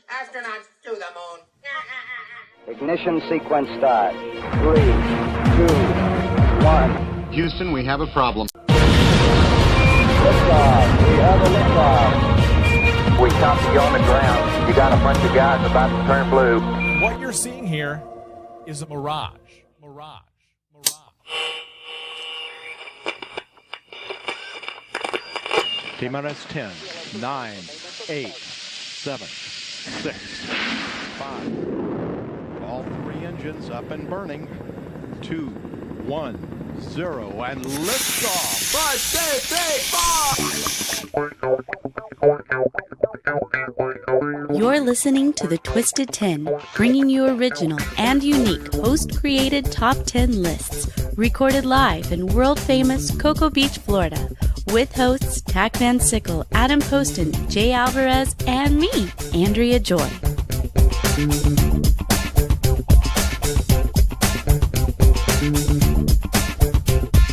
Astronauts to the moon. Ignition sequence start. 3, 2, 1. Houston, we have a problem. Liftoff. We have a liftoff. We copy you on the ground. You got a bunch of guys about to turn blue. What you're seeing here is a mirage. T-minus 10, 9, 8, 7, 6, 5. All three engines up and burning. 2, 1, 0, and liftoff. 5, 6, 8, 5. You're listening to The Twisted 10, bringing you original and unique host-created top 10 lists, recorded live in world-famous Cocoa Beach, Florida, with hosts Tack Van Sickle, Adam Poston, Jay Alvarez, and me, Andrea Joy.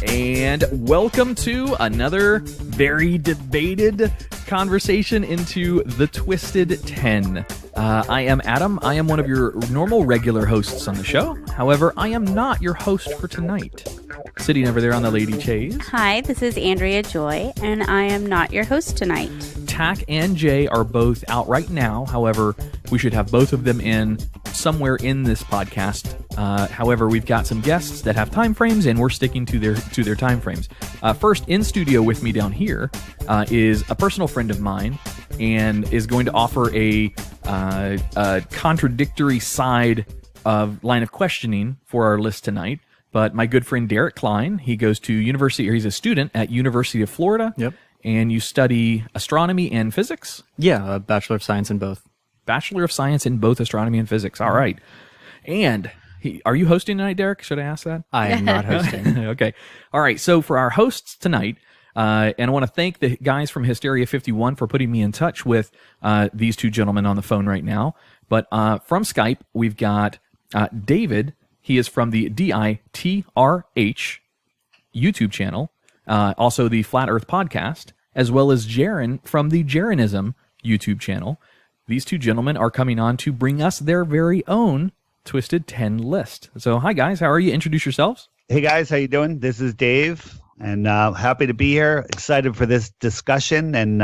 And welcome to another very debated conversation into The Twisted 10. I am Adam. I am one of your normal regular hosts on the show. However, I am not your host for tonight. Sitting over there on the lady chaise. Hi, this is Andrea Joy, and I am not your host tonight. Tack and Jay are both out right now. However, we should have both of them in somewhere in this podcast. However, we've got some guests that have time frames, and we're sticking to their time frames. First, in studio with me down here is a personal friend of mine, and is going to offer a contradictory side of line of questioning for our list tonight. But my good friend Derek Klein, he goes to university, or he's a student at University of Florida. Yep. And you study astronomy and physics? Yeah, a Bachelor of Science in both. Bachelor of Science in both astronomy and physics. All right. And are you hosting tonight, Derek? Should I ask that? I am not hosting. Okay. All right. So for our hosts tonight, and I want to thank the guys from Hysteria 51 for putting me in touch with these two gentlemen on the phone right now. But from Skype, we've got David. He is from the DITRH YouTube channel, also the Flat Earth podcast, as well as Jeran from the Jeranism YouTube channel. These two gentlemen are coming on to bring us their very own Twisted 10 list. So, hi guys, how are you? Introduce yourselves. Hey guys, how you doing? This is Dave, and happy to be here. Excited for this discussion, and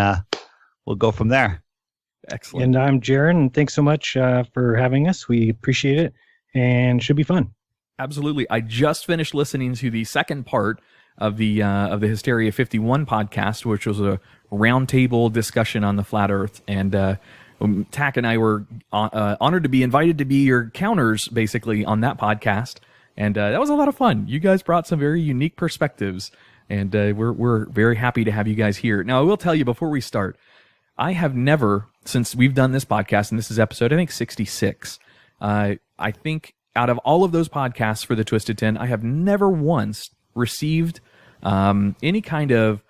we'll go from there. Excellent. And I'm Jeran, and thanks so much for having us. We appreciate it, and it should be fun. Absolutely. I just finished listening to the second part of the Hysteria 51 podcast, which was a roundtable discussion on the flat Earth, and Tack and I were honored to be invited to be your counters, basically, on that podcast, and that was a lot of fun. You guys brought some very unique perspectives, and we're very happy to have you guys here. Now, I will tell you before we start, I have never, since we've done this podcast, and this is episode, I think, 66, I think out of all of those podcasts for the Twisted 10, I have never once received any kind of,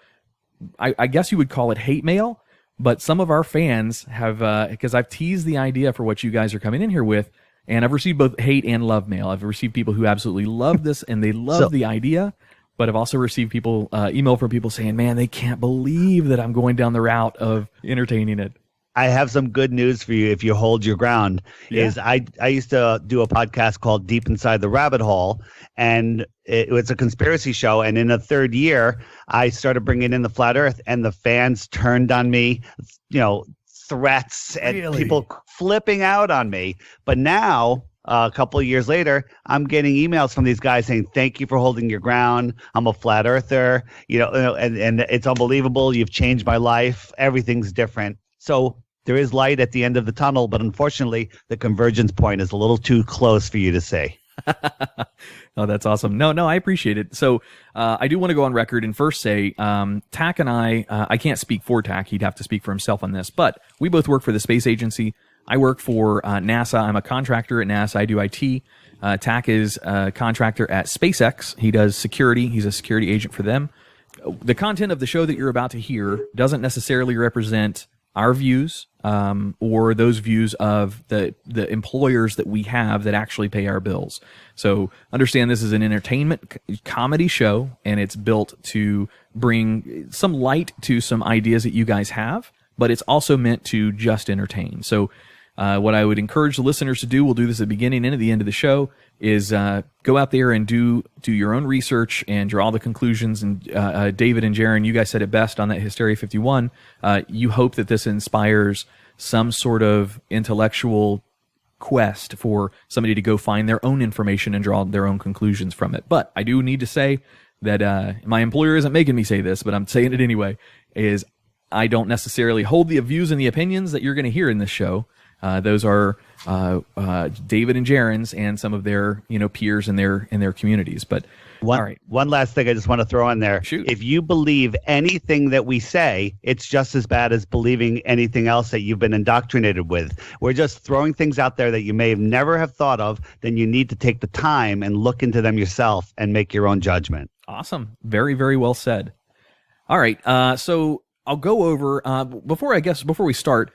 I guess you would call it hate mail, but some of our fans have, because I've teased the idea for what you guys are coming in here with, and I've received both hate and love mail. I've received people who absolutely love this and they love the idea, but I've also received people, email from people saying, man, they can't believe that I'm going down the route of entertaining it. I have some good news for you if you hold your ground. Yeah. Is I used to do a podcast called Deep Inside the Rabbit Hole, and it was a conspiracy show. And in the third year, I started bringing in the flat Earth, and the fans turned on me, threats and people flipping out on me. But now, a couple of years later, I'm getting emails from these guys saying, thank you for holding your ground. I'm a flat earther, and it's unbelievable. You've changed my life. Everything's different. So there is light at the end of the tunnel, but unfortunately, the convergence point is a little too close for you to say. Oh, that's awesome. No, I appreciate it. So I do want to go on record and first say, Tack and I can't speak for Tack. He'd have to speak for himself on this, but we both work for the space agency. I work for NASA. I'm a contractor at NASA. I do IT. Tack is a contractor at SpaceX. He does security. He's a security agent for them. The content of the show that you're about to hear doesn't necessarily represent our views or those views of the employers that we have that actually pay our bills. So understand this is an entertainment comedy show, and it's built to bring some light to some ideas that you guys have, but it's also meant to just entertain. So What I would encourage the listeners to do, we'll do this at the beginning and at the end of the show, is go out there and do your own research and draw the conclusions. And David and Jeran, you guys said it best on that Hysteria 51. You hope that this inspires some sort of intellectual quest for somebody to go find their own information and draw their own conclusions from it. But I do need to say that my employer isn't making me say this, but I'm saying it anyway, is I don't necessarily hold the views and the opinions that you're going to hear in this show. Those are David and Jeran's and some of their peers in their communities. But all right. One last thing I just want to throw in there. Shoot. If you believe anything that we say, it's just as bad as believing anything else that you've been indoctrinated with. We're just throwing things out there that you may have never have thought of. Then you need to take the time and look into them yourself and make your own judgment. Awesome. Very, very well said. All right. So I'll go over before we start.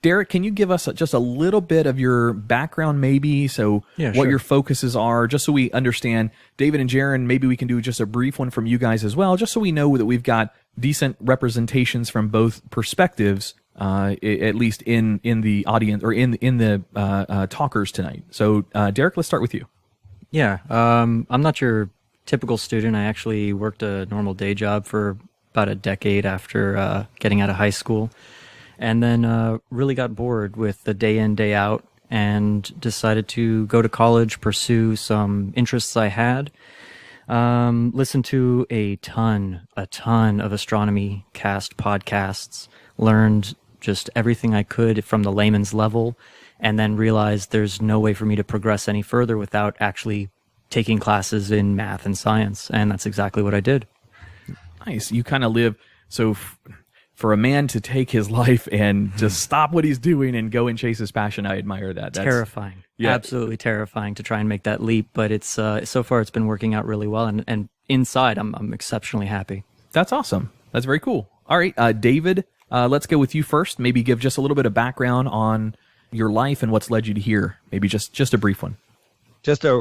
Derek, can you give us just a little bit of your background, maybe? So Yeah, what sure. your focuses are, just so we understand. David and Jeran, maybe we can do just a brief one from you guys as well, just so we know that we've got decent representations from both perspectives, at least in the audience or in the talkers tonight. So, Derek, let's start with you. Yeah, I'm not your typical student. I actually worked a normal day job for about a decade after getting out of high school. And then really got bored with the day in, day out, and decided to go to college, pursue some interests I had, listen to a ton of astronomy cast podcasts, learned just everything I could from the layman's level, and then realized there's no way for me to progress any further without actually taking classes in math and science. And that's exactly what I did. Nice. You kind of live so. For a man to take his life and just stop what he's doing and go and chase his passion, I admire that. That's terrifying. Yeah. Absolutely terrifying to try and make that leap, but it's so far it's been working out really well, and inside I'm exceptionally happy. That's awesome. That's very cool. All right, David, let's go with you first. Maybe give just a little bit of background on your life and what's led you to here. Maybe just a brief one. Just a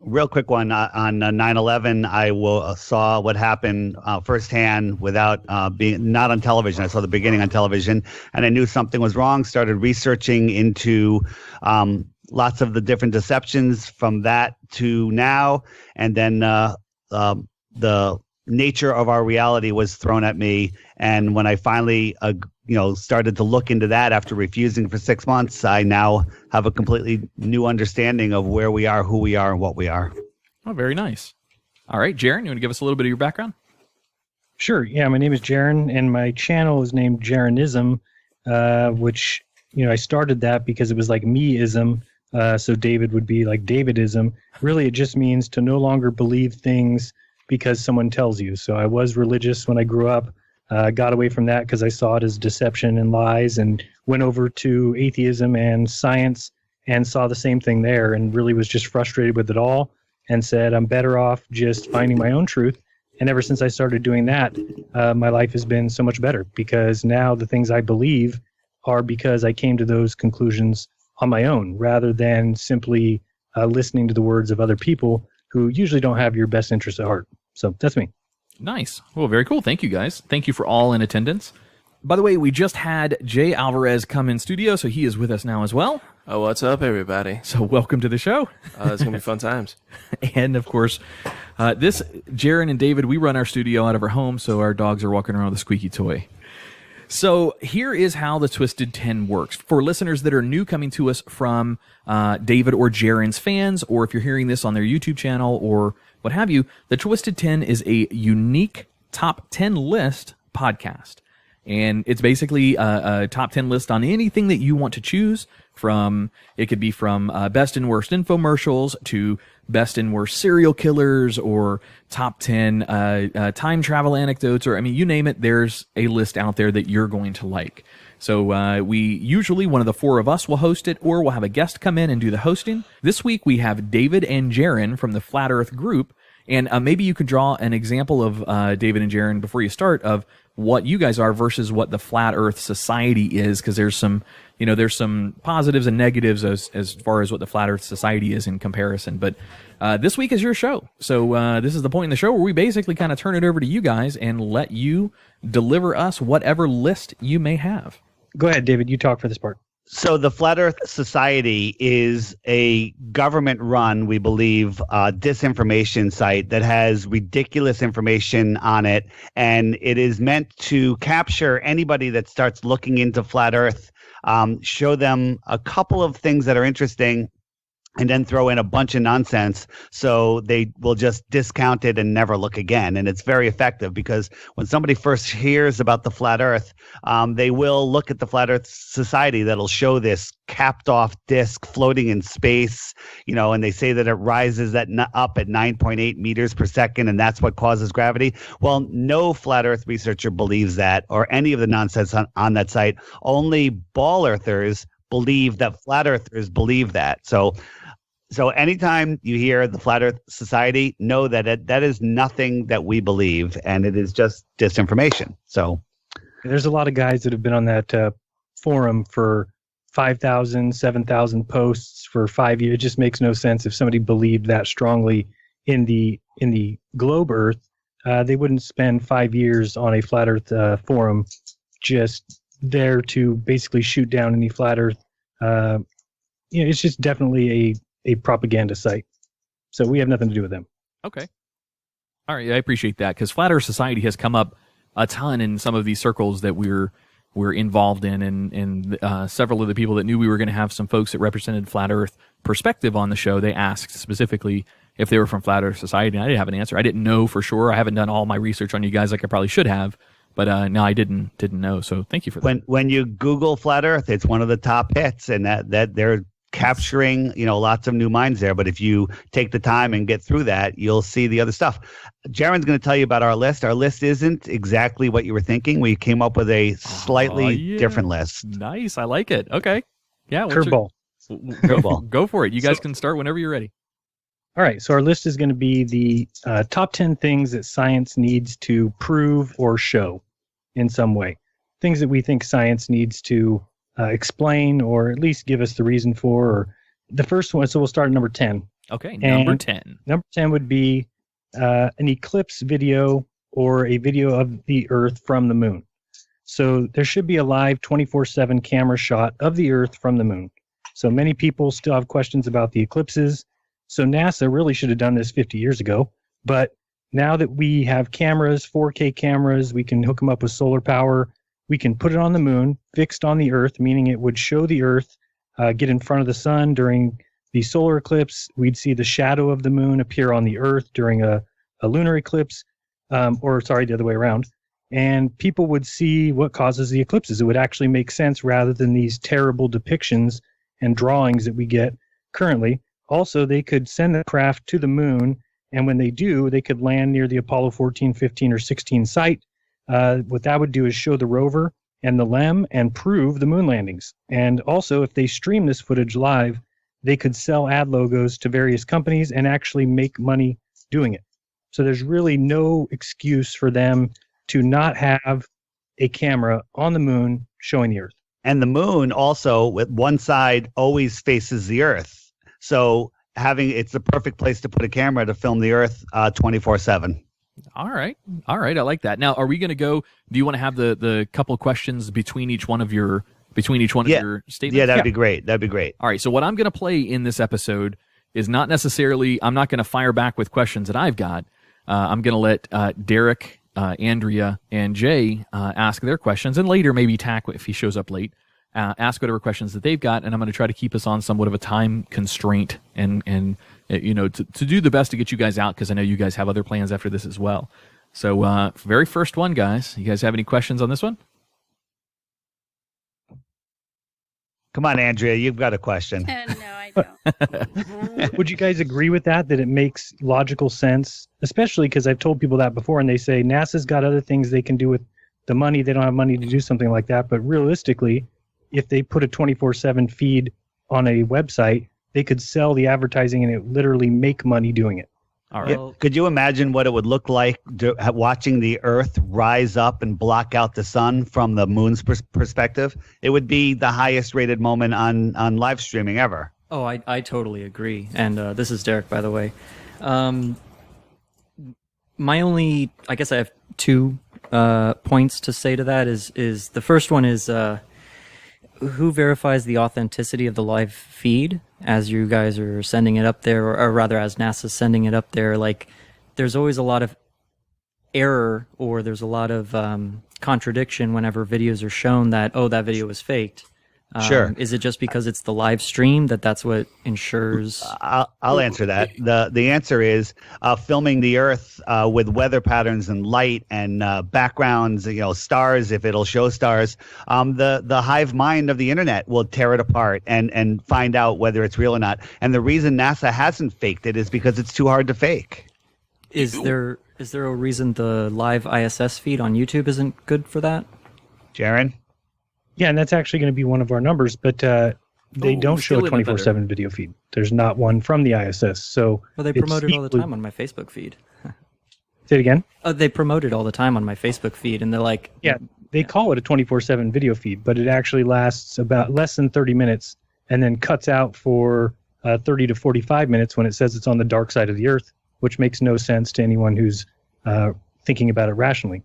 real quick one on 9/11. I saw what happened firsthand without being not on television. I saw the beginning on television, and I knew something was wrong. Started researching into lots of the different deceptions from that to now, and then the nature of our reality was thrown at me. And when I finally started to look into that after refusing for 6 months, I now have a completely new understanding of where we are, who we are, and what we are. Oh, very nice. All right, Jeran, you want to give us a little bit of your background? Sure. Yeah, my name is Jeran, and my channel is named Jeranism, which, I started that because it was like me-ism, so David would be like Davidism. Really, it just means to no longer believe things because someone tells you. So I was religious when I grew up, got away from that because I saw it as deception and lies, and went over to atheism and science and saw the same thing there, and really was just frustrated with it all and said, I'm better off just finding my own truth. And ever since I started doing that, my life has been so much better, because now the things I believe are because I came to those conclusions on my own, rather than simply listening to the words of other people who usually don't have your best interests at heart. So that's me. Nice. Well, very cool. Thank you, guys. Thank you for all in attendance. By the way, we just had Jay Alvarez come in studio, so he is with us now as well. Oh, what's up, everybody? So welcome to the show. It's going to be fun times. And, of course, this, Jeran and David, we run our studio out of our home, so our dogs are walking around with a squeaky toy. So here is how the Twisted 10 works. For listeners that are new coming to us from David or Jeran's fans, or if you're hearing this on their YouTube channel or what have you, the Twisted 10 is a unique top 10 list podcast. And it's basically a top 10 list on anything that you want to choose from. It could be from best and worst infomercials to best and worst serial killers, or top 10 time travel anecdotes, or you name it, there's a list out there that you're going to like. So we usually, one of the four of us will host it, or we'll have a guest come in and do the hosting. This week we have David and Jeran from the Flat Earth group. And maybe you could draw an example of David and Jeran before you start of what you guys are versus what the Flat Earth Society is, because there's some positives and negatives as far as what the Flat Earth Society is in comparison. But this week is your show, so this is the point in the show where we basically kind of turn it over to you guys and let you deliver us whatever list you may have. Go ahead, David. You talk for this part. So the Flat Earth Society is a government-run, we believe, disinformation site that has ridiculous information on it, and it is meant to capture anybody that starts looking into Flat Earth, show them a couple of things that are interesting, and then throw in a bunch of nonsense so they will just discount it and never look again. And it's very effective because when somebody first hears about the Flat Earth, they will look at the Flat Earth Society that'll show this capped off disk floating in space, and they say that it rises up at 9.8 meters per second, and that's what causes gravity. Well, no Flat Earth researcher believes that, or any of the nonsense on that site. Only ball earthers believe that flat earthers believe that. So anytime you hear the Flat Earth Society, know that that is nothing that we believe, and it is just disinformation. So there's a lot of guys that have been on that forum for 5,000, 7,000 posts for 5 years. It just makes no sense. If somebody believed that strongly in the globe Earth, they wouldn't spend 5 years on a Flat Earth forum just there to basically shoot down any Flat Earth. It's just definitely a propaganda site. So we have nothing to do with them. Okay. All right. I appreciate that because Flat Earth Society has come up a ton in some of these circles that we're involved in, and several of the people that knew we were going to have some folks that represented Flat Earth perspective on the show, they asked specifically if they were from Flat Earth Society, and I didn't have an answer. I didn't know for sure. I haven't done all my research on you guys like I probably should have, but no, I didn't know. So thank you for that. When you Google Flat Earth, it's one of the top hits, and that they're capturing lots of new minds there. But if you take the time and get through that, you'll see the other stuff. Jeran's going to tell you about our list. Our list isn't exactly what you were thinking. We came up with a slightly different list. Nice. I like it. Okay. Yeah. Curveball. Go for it. You guys can start whenever you're ready. All right. So our list is going to be the top 10 things that science needs to prove or show in some way. Things that we think science needs to explain or at least give us the reason for. Or the first one, so we'll start at number 10. Okay, number 10. Number 10 would be an eclipse video or a video of the Earth from the moon. So there should be a live 24/7 camera shot of the Earth from the moon. So many people still have questions about the eclipses. So NASA really should have done this 50 years ago. But now that we have cameras, 4K cameras, we can hook them up with solar power. We can put it on the moon, fixed on the Earth, meaning it would show the Earth get in front of the sun during the solar eclipse. We'd see the shadow of the moon appear on the Earth during a lunar eclipse, the other way around. And people would see what causes the eclipses. It would actually make sense rather than these terrible depictions and drawings that we get currently. Also, they could send the craft to the moon, and when they do, they could land near the Apollo 14, 15, or 16 site. What that would do is show the rover and the LEM and prove the moon landings. And also, if they stream this footage live, they could sell ad logos to various companies and actually make money doing it. So there's really no excuse for them to not have a camera on the moon showing the Earth. And the moon also, with one side, always faces the Earth. So it's the perfect place to put a camera to film the Earth 24/7. All right. I like that. Now, are we going to go? Do you want to have the couple questions between each one of your statements? Yeah, that'd be great. All right. So what I'm going to play in this episode is not necessarily. I'm not going to fire back with questions that I've got. I'm going to let Derek, Andrea, and Jay ask their questions, and later maybe Tack, if he shows up late, ask whatever questions that they've got, and I'm going to try to keep us on somewhat of a time constraint and to do the best to get you guys out, because I know you guys have other plans after this as well. So very first one, guys. You guys have any questions on this one? Come on, Andrea, you've got a question. No, I don't. Would you guys agree with that it makes logical sense, especially because I've told people that before, and they say NASA's got other things they can do with the money. They don't have money to do something like that. But realistically, if they put a 24/7 feed on a website, they could sell the advertising and it literally make money doing it. All right. Yeah. Could you imagine what it would look like watching the Earth rise up and block out the sun from the moon's perspective? It would be the highest rated moment on live streaming ever. Oh, I totally agree. And this is Derek, by the way. My only, I guess I have two points to say to that is the first one is who verifies the authenticity of the live feed as you guys are sending it up there, or rather as NASA's sending it up there? Like, there's always a lot of error, or there's a lot of contradiction whenever videos are shown that, oh, that video was faked. Sure. Is it just because it's the live stream that's what ensures? I'll answer that. The answer is filming the Earth with weather patterns and light and backgrounds, stars, if it'll show stars. The hive mind of the internet will tear it apart and find out whether it's real or not. And the reason NASA hasn't faked it is because it's too hard to fake. Is there a reason the live ISS feed on YouTube isn't good for that? Jeran? Yeah, and that's actually going to be one of our numbers, but they don't show a 24/7 video feed. There's not one from the ISS. So well, they promote it all the time on my Facebook feed. Say it again? They promote it all the time on my Facebook feed, and they're like... Yeah, they call it a 24/7 video feed, but it actually lasts about less than 30 minutes and then cuts out for 30 to 45 minutes when it says it's on the dark side of the Earth, which makes no sense to anyone who's thinking about it rationally.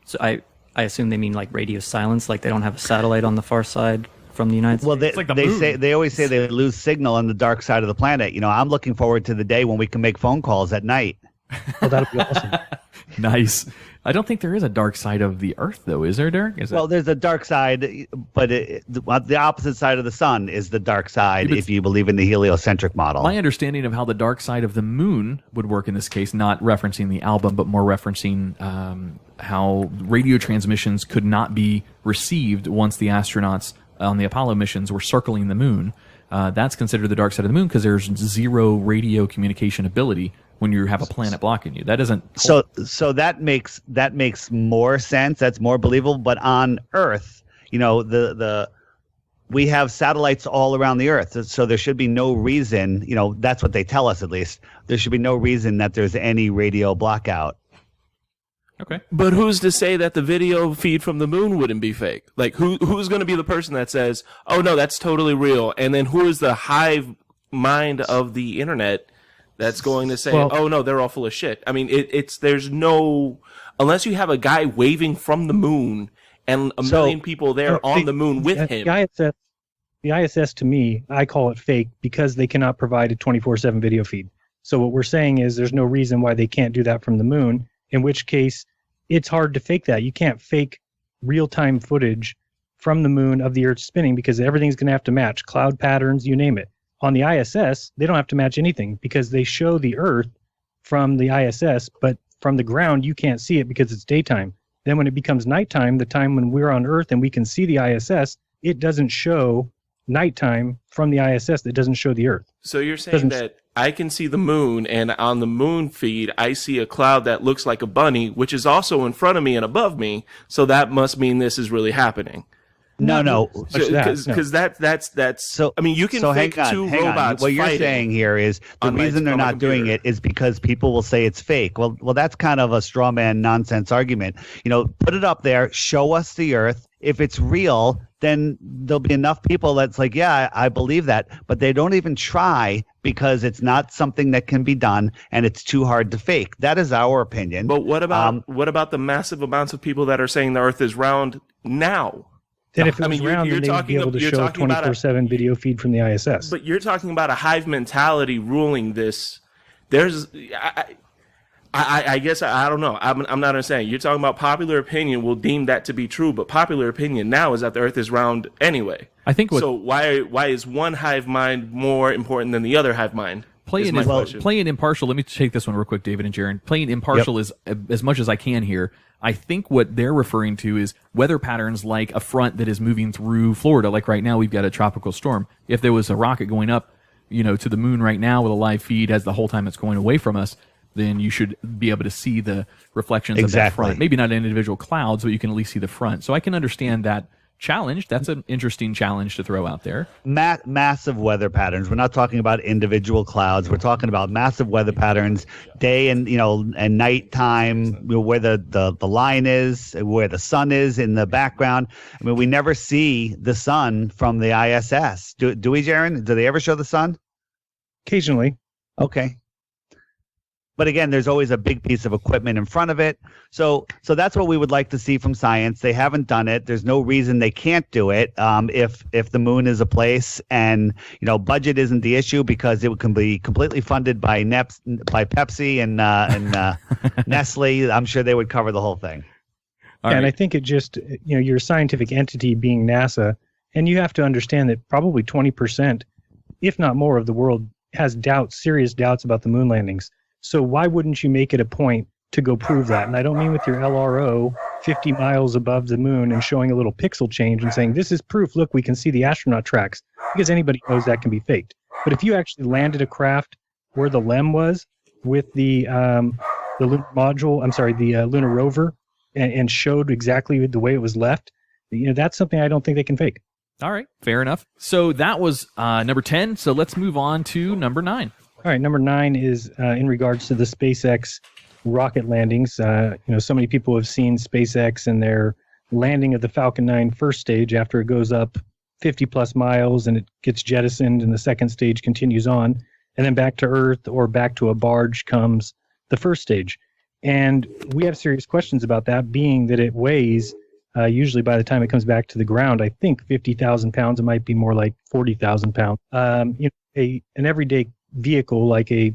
So I assume they mean like radio silence, like they don't have a satellite on the far side from the United States. Well, they always say they lose signal on the dark side of the planet. I'm looking forward to the day when we can make phone calls at night. Well, that'll be awesome. Nice. I don't think there is a dark side of the Earth, though, is there, Derek? There's a dark side, but the opposite side of the sun is the dark side, if you believe in the heliocentric model. My understanding of how the dark side of the moon would work in this case, not referencing the album, but more referencing how radio transmissions could not be received once the astronauts on the Apollo missions were circling the moon. That's considered the dark side of the moon because there's zero radio communication ability when you have a planet blocking you. That isn't so that makes more sense. That's more believable. But on Earth, we have satellites all around the Earth, so there should be no reason. That's what they tell us, at least. There should be no reason that there's any radio blockout. Okay. But who's to say that the video feed from the moon wouldn't be fake? Like, who's going to be the person that says, oh, no, that's totally real? And then who is the hive mind of the internet that's going to say, oh, no, they're all full of shit? I mean, there's no, unless you have a guy waving from the moon and a million people there on the moon with him. The ISS, to me, I call it fake because they cannot provide a 24/7 video feed. So what we're saying is there's no reason why they can't do that from the moon, in which case it's hard to fake that. You can't fake real-time footage from the moon of the Earth spinning because everything's going to have to match, cloud patterns, you name it. On the ISS, they don't have to match anything because they show the Earth from the ISS, but from the ground, you can't see it because it's daytime. Then when it becomes nighttime, the time when we're on Earth and we can see the ISS, it doesn't show nighttime from the ISS. That doesn't show the Earth. So you're saying that I can see the moon, and on the moon feed, I see a cloud that looks like a bunny, which is also in front of me and above me. So that must mean this is really happening. No. Because that's. So I mean, you can fake two robots. What you're saying here is the reason they're not doing it is because people will say it's fake. Well, that's kind of a straw man nonsense argument. Put it up there, show us the Earth. If it's real, then there'll be enough people that's like, yeah, I believe that. But they don't even try because it's not something that can be done and it's too hard to fake. That is our opinion. But what about the massive amounts of people that are saying the Earth is round now? Then if it was round, then they would be able to show a 24/7 video feed from the ISS. But you're talking about a hive mentality ruling this. I guess I don't know. I'm not understanding. You're talking about popular opinion will deem that to be true, but popular opinion now is that the Earth is round anyway. I think so. Why is one hive mind more important than the other hive mind? Playing impartial. Let me take this one real quick, David and Jeran. Playing impartial is as much as I can here. I think what they're referring to is weather patterns like a front that is moving through Florida. Like right now, we've got a tropical storm. If there was a rocket going up, to the moon right now with a live feed as the whole time it's going away from us, then you should be able to see the reflections of that front. Maybe not individual clouds, but you can at least see the front. So I can understand that challenge. That's an interesting challenge to throw out there. Massive weather patterns. We're not talking about individual clouds. We're talking about massive weather patterns, day and and nighttime, where the line is, where the sun is in the background. I mean, we never see the sun from the ISS. Do we, Jeran? Do they ever show the sun? Occasionally. Okay. But again, there's always a big piece of equipment in front of it. So that's what we would like to see from science. They haven't done it. There's no reason they can't do it. If the moon is a place, and budget isn't the issue because it can be completely funded by Pepsi and Nestle. I'm sure they would cover the whole thing. And I think it just, you're a scientific entity being NASA, and you have to understand that probably 20%, if not more, of the world has serious doubts about the moon landings. So why wouldn't you make it a point to go prove that? And I don't mean with your LRO 50 miles above the moon and showing a little pixel change and saying, this is proof, look, we can see the astronaut tracks, because anybody knows that can be faked. But if you actually landed a craft where the LEM was with the lunar module, the lunar rover, and showed exactly the way it was left, that's something I don't think they can fake. All right, fair enough. So that was number 10. So let's move on to number 9. All right, number 9 is in regards to the SpaceX rocket landings. So many people have seen SpaceX and their landing of the Falcon 9 first stage after it goes up 50 plus miles and it gets jettisoned, and the second stage continues on, and then back to Earth or back to a barge comes the first stage. And we have serious questions about that, being that it weighs, usually by the time it comes back to the ground, I think 50,000 pounds. It might be more like 40,000 pounds. An everyday vehicle like a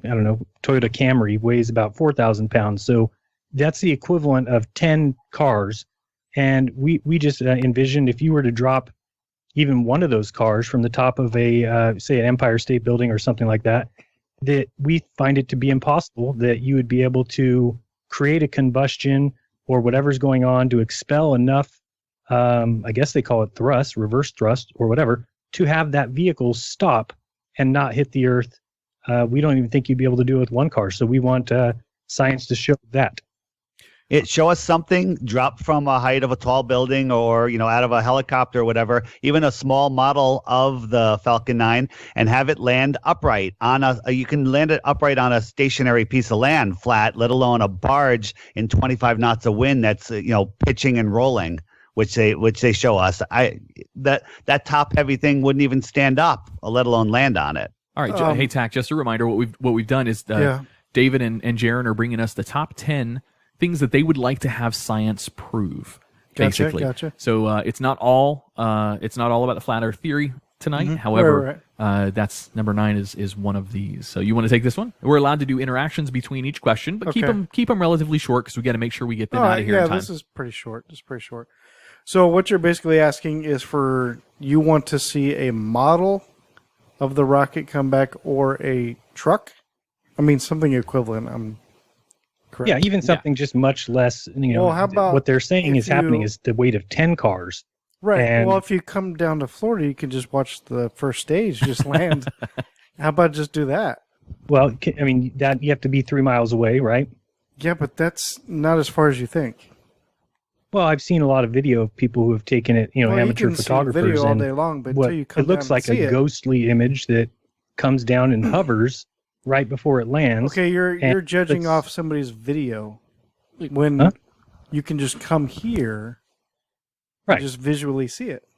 Toyota Camry weighs about 4,000 pounds. So that's the equivalent of 10 cars. And we just envisioned if you were to drop even one of those cars from the top of say an Empire State Building or something like that, that we find it to be impossible that you would be able to create a combustion or whatever's going on to expel enough, I guess they call it thrust, reverse thrust or whatever, to have that vehicle stop and not hit the Earth. We don't even think you'd be able to do it with one car. So we want science to show that. Show us something drop from a height of a tall building or, out of a helicopter or whatever, even a small model of the Falcon 9, and have it land upright you can land it upright on a stationary piece of land flat, let alone a barge in 25 knots of wind that's, pitching and rolling, which they show us. That top heavy thing wouldn't even stand up, let alone land on it. All right. Hey, Tack, just a reminder, what we've done is David and Jeran are bringing us the top 10 things that they would like to have science prove, basically. Gotcha. So it's not all about the flat Earth theory tonight. Mm-hmm. However, that's number 9 is one of these. So you want to take this one? We're allowed to do interactions between each question, but keep them relatively short because we got to make sure we get them out of here in time. This is pretty short. So what you're basically asking is you want to see a model of the rocket come back or a truck? I mean, something equivalent. Correct. Yeah, even something just much less. How about what they're saying is happening is the weight of 10 cars. Right. And well, if you come down to Florida, you can just watch the first stage just land. How about just do that? Well, I mean, that you have to be 3 miles away, right? Yeah, but that's not as far as you think. Well, I've seen a lot of video of people who have taken it, amateur you can photographers, see video all and day long, but until you come it looks down like and see a ghostly image that comes down and hovers right before it lands. Okay, you're judging off somebody's video when you can just come here and just visually see it.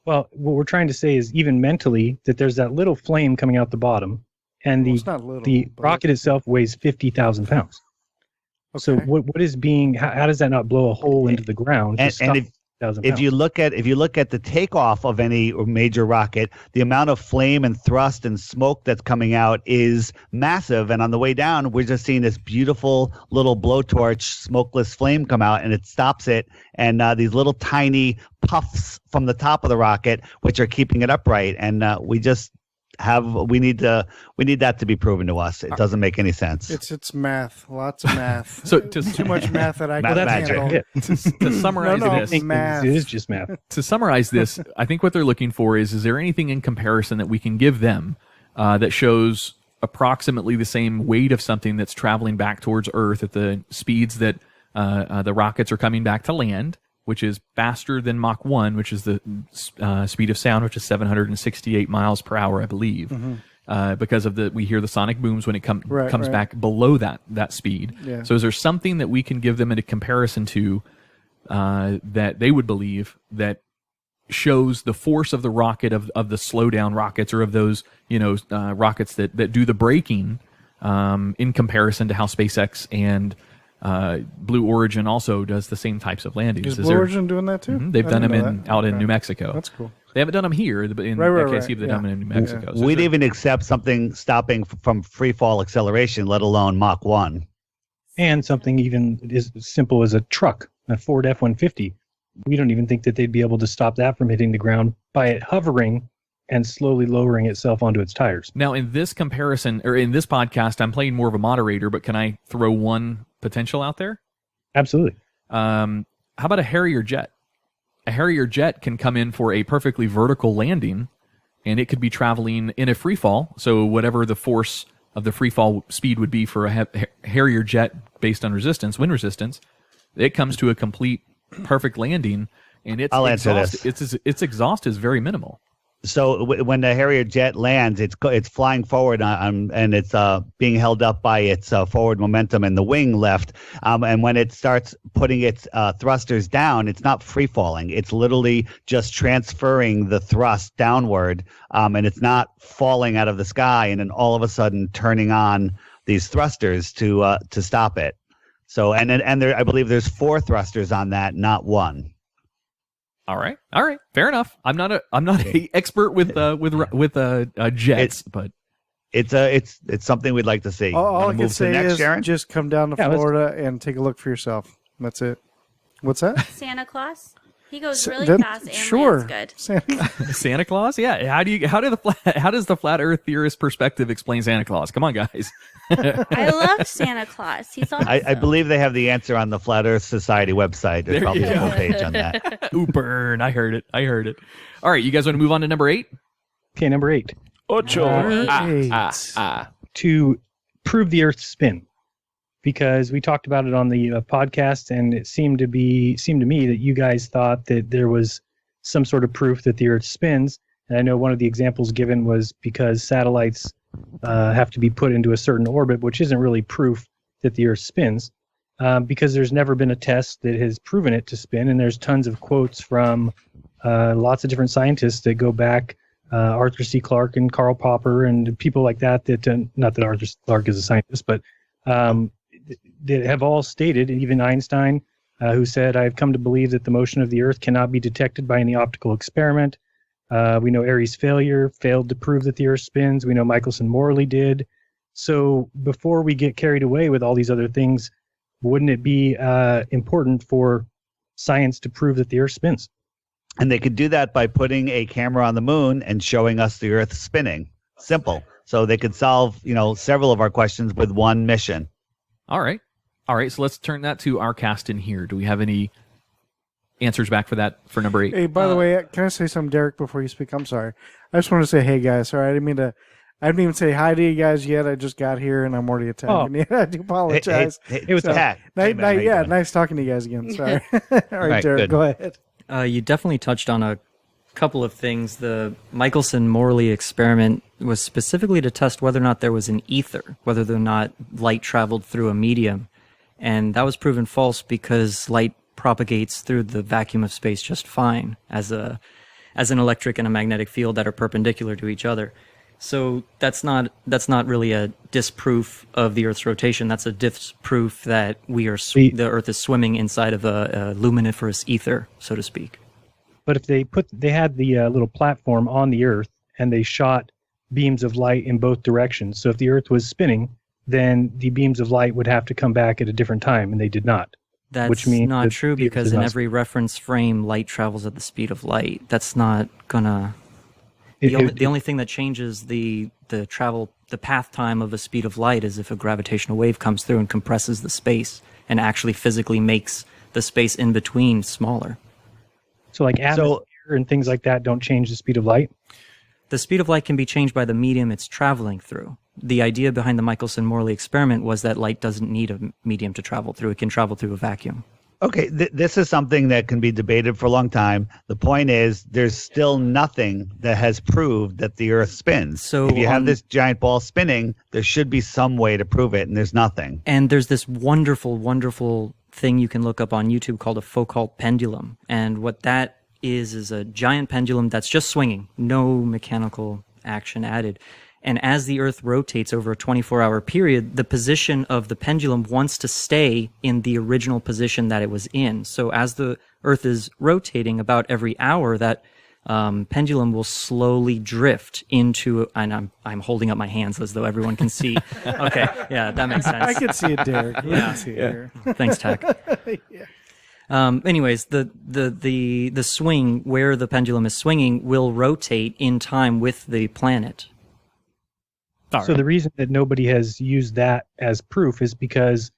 Well, what we're trying to say is even mentally that there's that little flame coming out the bottom, and the rocket itself weighs 50,000 pounds. Okay. So what is being? How does that not blow a hole into the ground? If you look at the takeoff of any major rocket, the amount of flame and thrust and smoke that's coming out is massive. And on the way down, we're just seeing this beautiful little blowtorch, smokeless flame come out, and it stops it. And these little tiny puffs from the top of the rocket, which are keeping it upright. And we need that to be proven to us. It doesn't make any sense. It's math, lots of math. So too much math that I can't handle. To summarize this, math. It is just math. To summarize this, I think what they're looking for is there anything in comparison that we can give them that shows approximately the same weight of something that's traveling back towards Earth at the speeds that the rockets are coming back to land, which is faster than Mach 1, which is the speed of sound, which is 768 miles per hour, I believe. Mm-hmm. Because we hear the sonic booms when it comes back below that speed. Yeah. So is there something that we can give them in a comparison to that they would believe that shows the force of the rocket of the slow down rockets or of those rockets that do the braking in comparison to how SpaceX and Blue Origin also does the same types of landings. Is Blue Origin doing that too? They've I done didn't them know out that. in New Mexico. That's cool. They haven't done them here, but in Right, KC, they've done them in New Mexico. So We'd they're- even accept something stopping from free fall acceleration, let alone Mach 1. And something even as simple as a truck, a Ford F-150. We don't even think that they'd be able to stop that from hitting the ground by it hovering and slowly lowering itself onto its tires. Now, in this comparison, or in this podcast, I'm playing more of a moderator, but can I throw one potential out there? Absolutely. How about a Harrier jet? A Harrier jet can come in for a perfectly vertical landing, and it could be traveling in a free fall. So whatever the force of the free fall speed would be for a Harrier jet based on resistance, wind resistance, it comes to a complete perfect landing, and its I'll answer exhaust, this. its exhaust is very minimal. So when the Harrier jet lands, it's flying forward and it's being held up by its forward momentum and the wing left. And when it starts putting its thrusters down, it's not free falling. It's literally just transferring the thrust downward, and it's not falling out of the sky and then all of a sudden turning on these thrusters to stop it. So and there, I believe there's 4 thrusters on that, not 1. All right, fair enough. I'm not a expert with jets, but it's something we'd like to see. All I Wanna can move to say next, is Jeran? just come down to Florida and take a look for yourself. That's it. What's that? Santa Claus. He goes really Then- fast and sure. lands good. Santa Claus? Yeah. How does the flat Earth theorist perspective explain Santa Claus? Come on, guys. I love Santa Claus. He's awesome. I believe they have the answer on the Flat Earth Society website. There's probably a full page on that. Ooh, burn. I heard it. All right, you guys want to move on to number 8? Okay, number 8. Ocho. To prove the Earth's spin, because we talked about it on the podcast, and it seemed to me that you guys thought that there was some sort of proof that the Earth spins. And I know one of the examples given was because satellites have to be put into a certain orbit, which isn't really proof that the Earth spins, because there's never been a test that has proven it to spin. And there's tons of quotes from lots of different scientists that go back, Arthur C. Clarke and Karl Popper and people like that, not that Arthur C. Clarke is a scientist, but that have all stated, even Einstein, who said, "I've come to believe that the motion of the Earth cannot be detected by any optical experiment." We know Airy's failed to prove that the Earth spins. We know Michelson-Morley did. So before we get carried away with all these other things, wouldn't it be important for science to prove that the Earth spins? And they could do that by putting a camera on the moon and showing us the Earth spinning. Simple. So they could solve, several of our questions with one mission. All right. So let's turn that to our cast in here. Do we have any answers back for that for number 8? Hey, by the way, can I say something, Derek, before you speak? I'm sorry. I just want to say, hey, guys. Sorry, I didn't even say hi to you guys yet. I just got here and I'm already attacking you. I do apologize. It was Pat. Nice talking to you guys again. Sorry. All right, Derek, good. go ahead. You definitely touched on a couple of things. The Michelson-Morley experiment was specifically to test whether or not there was an ether, whether or not light traveled through a medium. And that was proven false because light propagates through the vacuum of space just fine as an electric and a magnetic field that are perpendicular to each other. So that's not really a disproof of the Earth's rotation. That's a disproof that the Earth is swimming inside of a luminiferous ether, so to speak. But if they had the little platform on the Earth and they shot beams of light in both directions. So if the Earth was spinning, then the beams of light would have to come back at a different time, and they did not. That's which means not true, because in every reference frame, light travels at the speed of light. That's not gonna. The only thing that changes the path time of a speed of light is if a gravitational wave comes through and compresses the space and actually physically makes the space in between smaller. So like atmosphere and things like that don't change the speed of light? The speed of light can be changed by the medium it's traveling through. The idea behind the Michelson-Morley experiment was that light doesn't need a medium to travel through. It can travel through a vacuum. Okay, this is something that can be debated for a long time. The point is, there's still nothing that has proved that the Earth spins. So if you have this giant ball spinning, there should be some way to prove it, and there's nothing. And there's this wonderful, wonderful thing you can look up on YouTube called a Foucault pendulum. And what that is a giant pendulum that's just swinging, no mechanical action added. And as the Earth rotates over a 24-hour period, the position of the pendulum wants to stay in the original position that it was in. So as the Earth is rotating about every hour, that pendulum will slowly drift into, and I'm holding up my hands as though everyone can see. Okay, yeah, that makes sense. I can see it, Derek. I can see it here. Thanks, Tech. Anyways, the swing where the pendulum is swinging will rotate in time with the planet. So the reason that nobody has used that as proof is because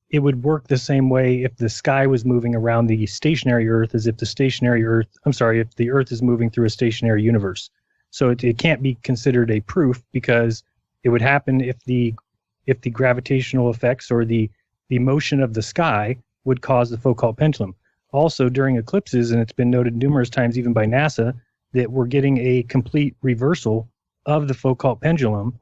it would work the same way if the sky was moving around the stationary Earth as if if the Earth is moving through a stationary universe. So it can't be considered a proof because it would happen if the gravitational effects or the motion of the sky would cause the Foucault pendulum. Also, during eclipses, and it's been noted numerous times even by NASA, that we're getting a complete reversal of the Foucault pendulum,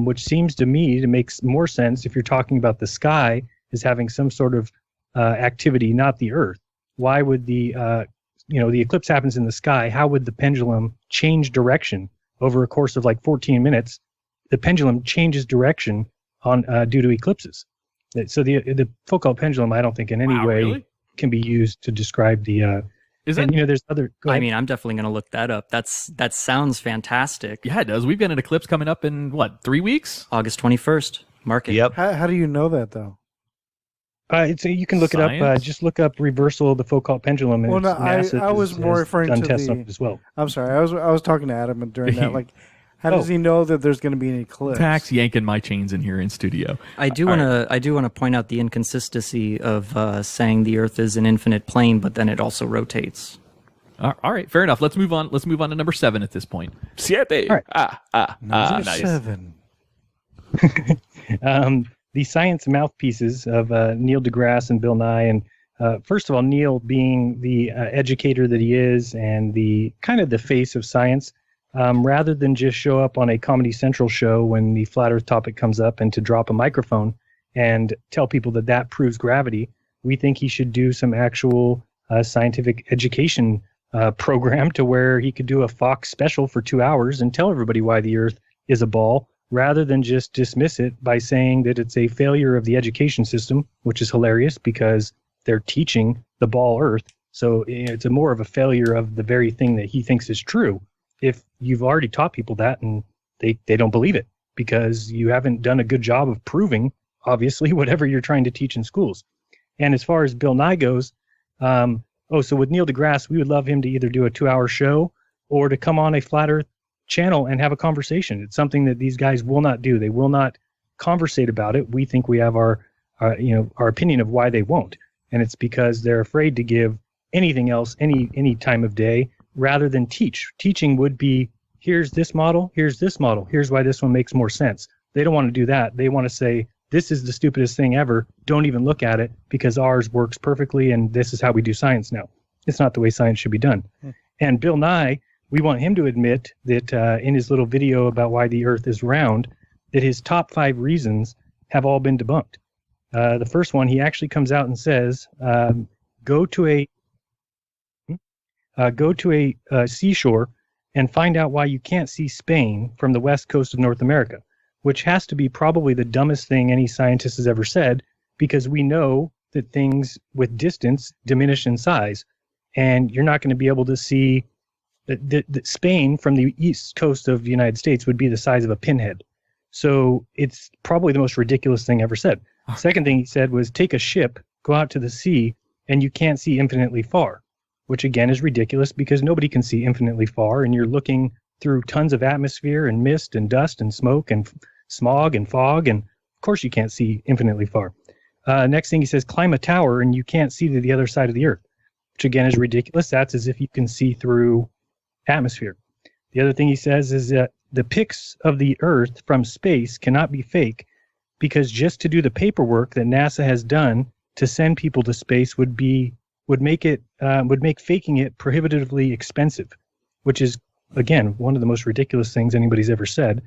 which seems to me to make more sense if you're talking about the sky as having some sort of activity, not the Earth. Why would the eclipse happens in the sky? How would the pendulum change direction over a course of like 14 minutes? The pendulum changes direction on due to eclipses. So the Foucault pendulum, I don't think in any way can be used to describe the. Is that? And, there's other. I mean, I'm definitely going to look that up. That sounds fantastic. Yeah, it does. We've got an eclipse coming up in 3 weeks? August 21st. Mark it. Yep. How do you know that though? You can look it up. Just look up reversal of the Foucault pendulum. And I was more referring to tests on it as well. I'm sorry. I was talking to Adam during that. Like, how does he know that there's going to be an eclipse? Tax yanking my chains in here in studio. I do want to point out the inconsistency of saying the Earth is an infinite plane, but then it also rotates. All right, fair enough. Let's move on. Let's move on to number 7 at this point. Siete. Right. Number nice. 7. The science mouthpieces of Neil deGrasse and Bill Nye, and first of all, Neil being the educator that he is and the kind of the face of science, rather than just show up on a Comedy Central show when the flat Earth topic comes up and to drop a microphone and tell people that proves gravity, we think he should do some actual scientific education program to where he could do a Fox special for 2 hours and tell everybody why the Earth is a ball, rather than just dismiss it by saying that it's a failure of the education system, which is hilarious because they're teaching the ball Earth. So it's more of a failure of the very thing that he thinks is true. If you've already taught people that and they don't believe it because you haven't done a good job of proving, obviously, whatever you're trying to teach in schools. And as far as Bill Nye goes, so with Neil deGrasse, we would love him to either do a 2-hour show or to come on a Flat Earth channel and have a conversation. It's something that these guys will not do. They will not conversate about it. We think we have our opinion of why they won't. And it's because they're afraid to give anything else any time of day rather than teach. Teaching would be, here's this model, here's why this one makes more sense. They don't want to do that. They want to say, this is the stupidest thing ever. Don't even look at it because ours works perfectly and this is how we do science now. It's not the way science should be done. And Bill Nye, we want him to admit that in his little video about why the Earth is round, that his top 5 reasons have all been debunked. The first one, he actually comes out and says, go to a seashore and find out why you can't see Spain from the west coast of North America, which has to be probably the dumbest thing any scientist has ever said, because we know that things with distance diminish in size, and you're not going to be able to see that Spain from the east coast of the United States would be the size of a pinhead. So it's probably the most ridiculous thing ever said. Second thing he said was take a ship, go out to the sea, and you can't see infinitely far, which again is ridiculous because nobody can see infinitely far, and you're looking through tons of atmosphere and mist and dust and smoke and smog and fog, and of course you can't see infinitely far. Next thing he says, climb a tower and you can't see to the other side of the Earth, which again is ridiculous. That's as if you can see through atmosphere. The other thing he says is that the pics of the Earth from space cannot be fake because just to do the paperwork that NASA has done to send people to space would make faking it prohibitively expensive, which is again one of the most ridiculous things anybody's ever said.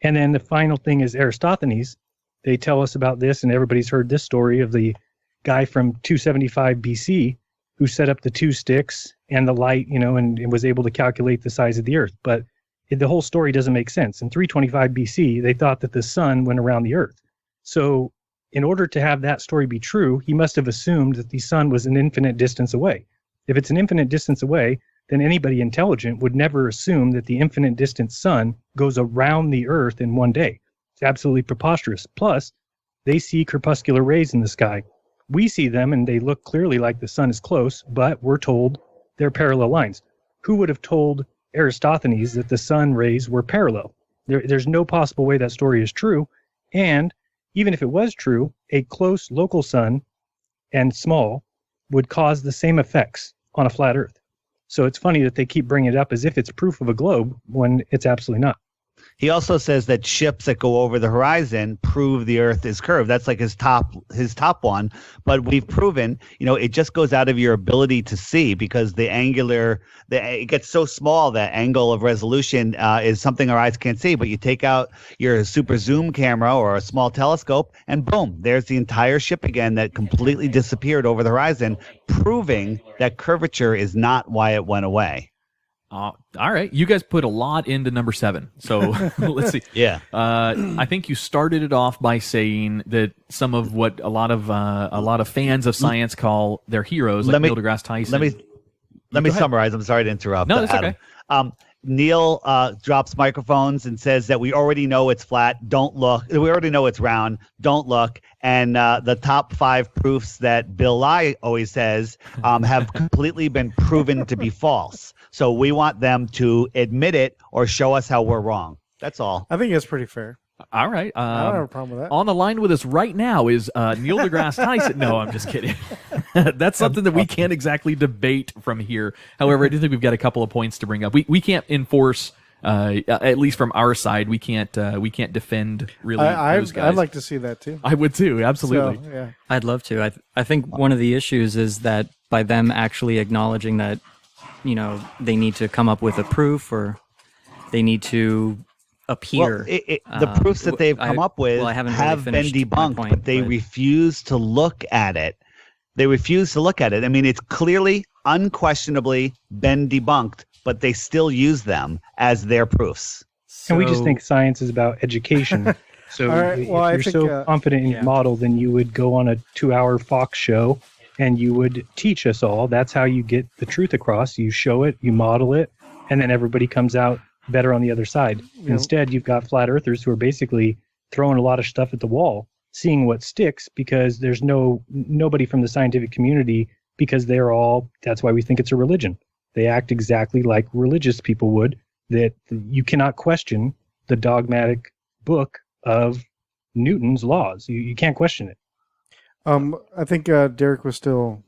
And then the final thing is Eratosthenes. They tell us about this, and everybody's heard this story of the guy from 275 BC who set up the 2 sticks and the light, and was able to calculate the size of the Earth. But the whole story doesn't make sense. In 325 BC, they thought that the sun went around the earth. So in order to have that story be true, he must have assumed that the sun was an infinite distance away. If it's an infinite distance away, then anybody intelligent would never assume that the infinite distance sun goes around the earth in one day. It's absolutely preposterous. Plus, they see crepuscular rays in the sky. We see them and they look clearly like the sun is close, but we're told they're parallel lines. Who would have told Eratosthenes that the sun rays were parallel? There's no possible way that story is true. And even if it was true, a close local sun and small would cause the same effects on a flat earth. So it's funny that they keep bringing it up as if it's proof of a globe when it's absolutely not. He also says that ships that go over the horizon prove the Earth is curved. That's like his top one. But we've proven, it just goes out of your ability to see because it gets so small that angle of resolution is something our eyes can't see. But you take out your super zoom camera or a small telescope, and boom, there's the entire ship again that completely disappeared over the horizon, proving that curvature is not why it went away. All right. You guys put a lot into number 7. So let's see. Yeah. I think you started it off by saying that some of what a lot of fans of science call their heroes, like Neil deGrasse Tyson. Let me summarize. I'm sorry to interrupt. No, that's Adam. okay. Neil drops microphones and says that we already know it's flat. Don't look. We already know it's round. Don't look. And the top 5 proofs that Bill Nye always says have completely been proven to be false. So we want them to admit it or show us how we're wrong. That's all. I think that's pretty fair. All right. I don't have a problem with that. On the line with us right now is Neil deGrasse Tyson. No, I'm just kidding. That's something that we can't exactly debate from here. However, I do think we've got a couple of points to bring up. We can't enforce, at least from our side, we can't defend really those guys. I'd like to see that too. I would too, absolutely. So, yeah. I'd love to. I think one of the issues is that by them actually acknowledging that, they need to come up with a proof or they need to appear. Well, the proofs that they've come up with have been debunked, but they refuse to look at it. I mean, it's clearly, unquestionably been debunked, but they still use them as their proofs. And we just think science is about education. So if you're so confident in your model, then you would go on a 2-hour Fox show and you would teach us all. That's how you get the truth across. You show it, you model it, and then everybody comes out better on the other side. Instead, you've got flat earthers who are basically throwing a lot of stuff at the wall, seeing what sticks because there's nobody from the scientific community because that's why we think it's a religion. They act exactly like religious people would, that you cannot question the dogmatic book of Newton's laws. You can't question it. I think Derek was still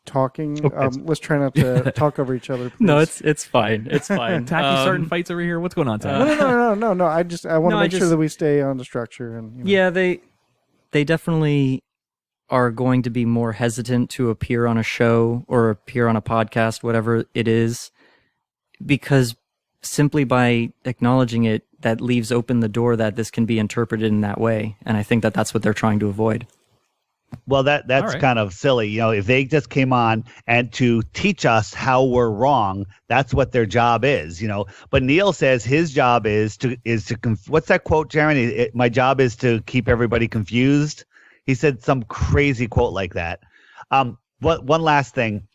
talking. Okay. Let's try not to talk over each other. Please. No, it's fine. It's fine. Tacky starting fights over here. What's going on, Tacky? No. I want to make sure that we stay on the structure. And Yeah, they definitely are going to be more hesitant to appear on a show or appear on a podcast, whatever it is, because simply by acknowledging it, that leaves open the door that this can be interpreted in that way. And I think that that's what they're trying to avoid. Well, that's right. kind of silly. If they just came on and to teach us how we're wrong, that's what their job is, But Neil says his job is to what's that quote, Jeran? My job is to keep everybody confused. He said some crazy quote like that. One last thing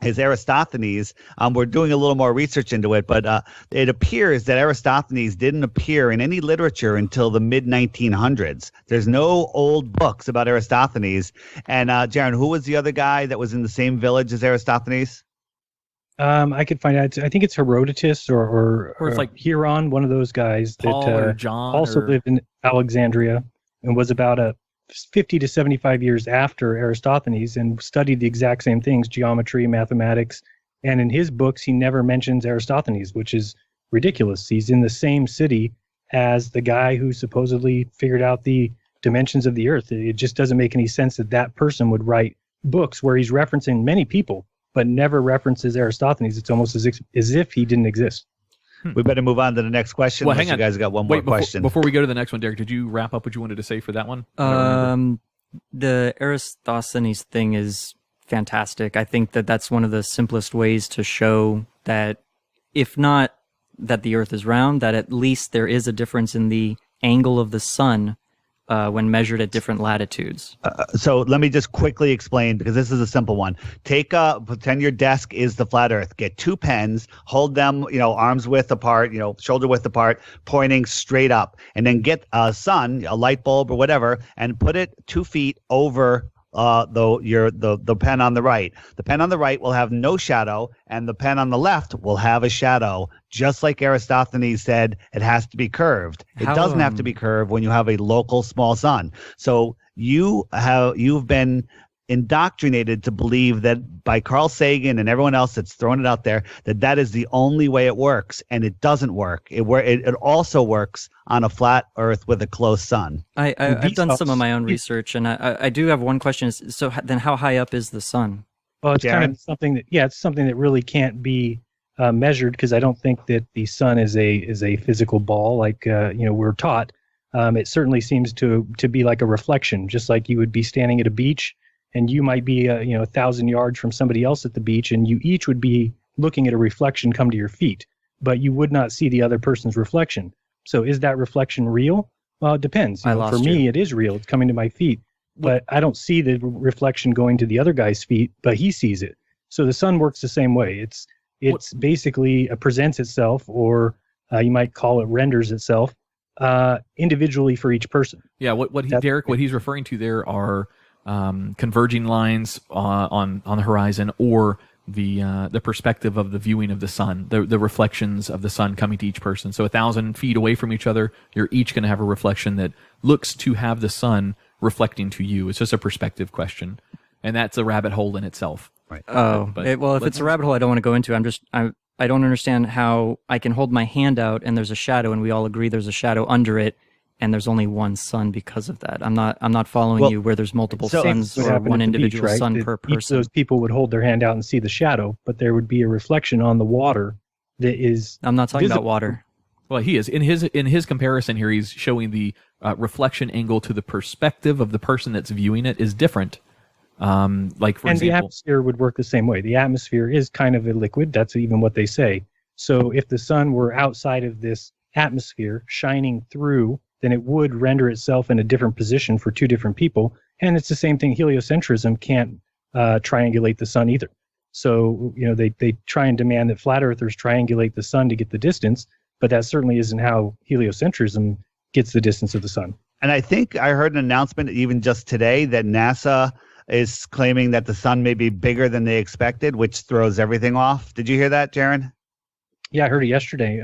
is Eratosthenes. We're doing a little more research into it, but it appears that Eratosthenes didn't appear in any literature until the mid-1900s. There's no old books about Eratosthenes. And Jeran, who was the other guy that was in the same village as Eratosthenes? I could find out. I think it's Herodotus or it's like Jeran, one of those guys Paul that or John also lived in Alexandria and was about 50 to 75 years after Eratosthenes and studied the exact same things, geometry, mathematics. And in his books, he never mentions Eratosthenes, which is ridiculous. He's in the same city as the guy who supposedly figured out the dimensions of the earth. It just doesn't make any sense that that person would write books where he's referencing many people, but never references Eratosthenes. It's almost as if he didn't exist. We better move on to the next question. Well, hang on. You guys got one more question. Before we go to the next one, Derek, did you wrap up what you wanted to say for that one? The Eratosthenes thing is fantastic. I think that that's one of the simplest ways to show that, if not that the Earth is round, that at least there is a difference in the angle of the sun when measured at different latitudes. So let me just quickly explain, because this is a simple one. Pretend your desk is the flat Earth. Get 2 pens, hold them, arms width apart, shoulder width apart, pointing straight up, and then get a sun, a light bulb or whatever, and put it 2 feet over the pen on the right. The pen on the right will have no shadow, and the pen on the left will have a shadow. Just like Aristophanes said, it has to be curved. It doesn't have to be curved when you have a local small sun. So you've been indoctrinated to believe that by Carl Sagan and everyone else that's thrown it out there, that is the only way it works, and it doesn't work. It also works on a flat Earth with a close sun. I've done some of my own research, and I do have one question. So then how high up is the sun? Well, it's kind of something that, it's something that really can't be measured, because I don't think that the sun is a physical ball like we're taught. It certainly seems to be like a reflection, just like you would be standing at a beach, and you might be 1,000 yards from somebody else at the beach, and you each would be looking at a reflection come to your feet, but you would not see the other person's reflection. So is that reflection real? Well, it depends. For me, it is real. It's coming to my feet, but I don't see the reflection going to the other guy's feet, but he sees it. So the sun works the same way. It's basically presents itself, or you might call it renders itself individually for each person. Yeah, Derek, what he's referring to there are converging lines on the horizon, or the perspective of the viewing of the sun, the reflections of the sun coming to each person. So 1,000 feet away from each other, you're each going to have a reflection that looks to have the sun reflecting to you. It's just a perspective question, and that's a rabbit hole in itself. Right. If it's a rabbit hole I don't want to go into, I don't understand how I can hold my hand out and there's a shadow, and we all agree there's a shadow under it, and there's only one sun because of that. I'm not following you where there's multiple suns or one individual sun per person. Each of those people would hold their hand out and see the shadow, but there would be a reflection on the water that is. I'm not talking about water. Well, he is in his comparison here. He's showing the reflection angle to the perspective of the person that's viewing it is different. Like for example, the atmosphere would work the same way. The atmosphere is kind of a liquid. That's even what they say. So if the sun were outside of this atmosphere shining through, then it would render itself in a different position for two different people. And it's the same thing. Heliocentrism can't triangulate the sun either. So, they try and demand that flat earthers triangulate the sun to get the distance, but that certainly isn't how heliocentrism gets the distance of the sun. And I think I heard an announcement even just today that NASA is claiming that the sun may be bigger than they expected, which throws everything off. Did you hear that, Jeran? Yeah, I heard it yesterday.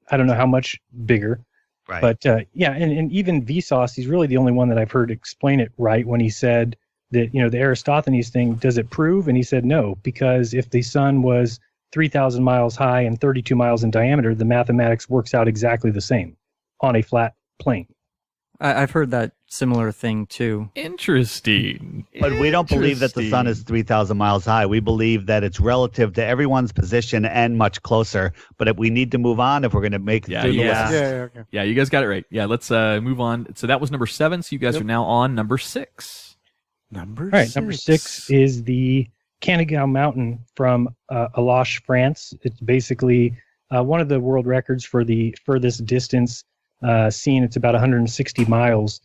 I don't know how much bigger. Right. But and even Vsauce, he's really the only one that I've heard explain it right when he said that, the Aristophanes thing, does it prove? And he said no, because if the sun was 3,000 miles high and 32 miles in diameter, the mathematics works out exactly the same on a flat plane. I've heard that similar thing too. Interesting. But we don't believe that the sun is 3,000 miles high. We believe that it's relative to everyone's position and much closer. But if we need to move on if we're going to make it through the list. Okay. Yeah, you guys got it right. Yeah, let's move on. So that was number 7. So you guys are now on number 6. Number 6. Number 6 is the Canigou Mountain from Aloche, France. It's basically one of the world records for the furthest distance seen. It's about 160 miles,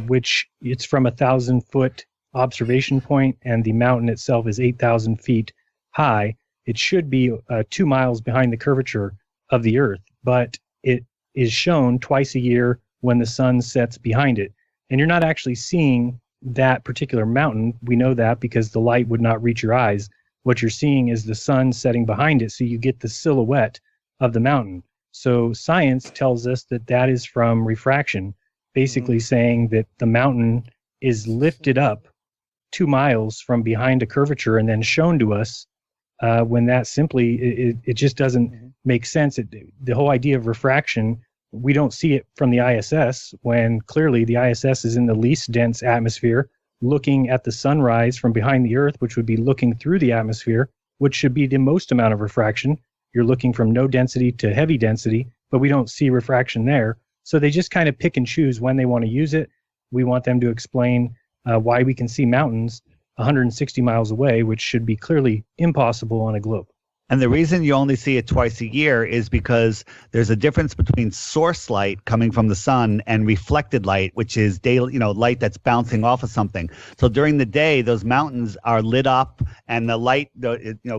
which it's from 1,000-foot observation point, and the mountain itself is 8,000 feet high. It should be 2 miles behind the curvature of the Earth, but it is shown twice a year when the sun sets behind it. And you're not actually seeing that particular mountain. We know that because the light would not reach your eyes. What you're seeing is the sun setting behind it, so you get the silhouette of the mountain. So science tells us that is from refraction, basically saying that the mountain is lifted up 2 miles from behind a curvature and then shown to us, when that simply, it just doesn't make sense. The whole idea of refraction, we don't see it from the ISS, when clearly the ISS is in the least dense atmosphere, looking at the sunrise from behind the Earth, which would be looking through the atmosphere, which should be the most amount of refraction. You're looking from no density to heavy density, but we don't see refraction there. So they just kind of pick and choose when they want to use it. We want them to explain why we can see mountains 160 miles away, which should be clearly impossible on a globe. And the reason you only see it twice a year is because there's a difference between source light coming from the sun and reflected light, which is daily, light that's bouncing off of something. So during the day, those mountains are lit up, and the light,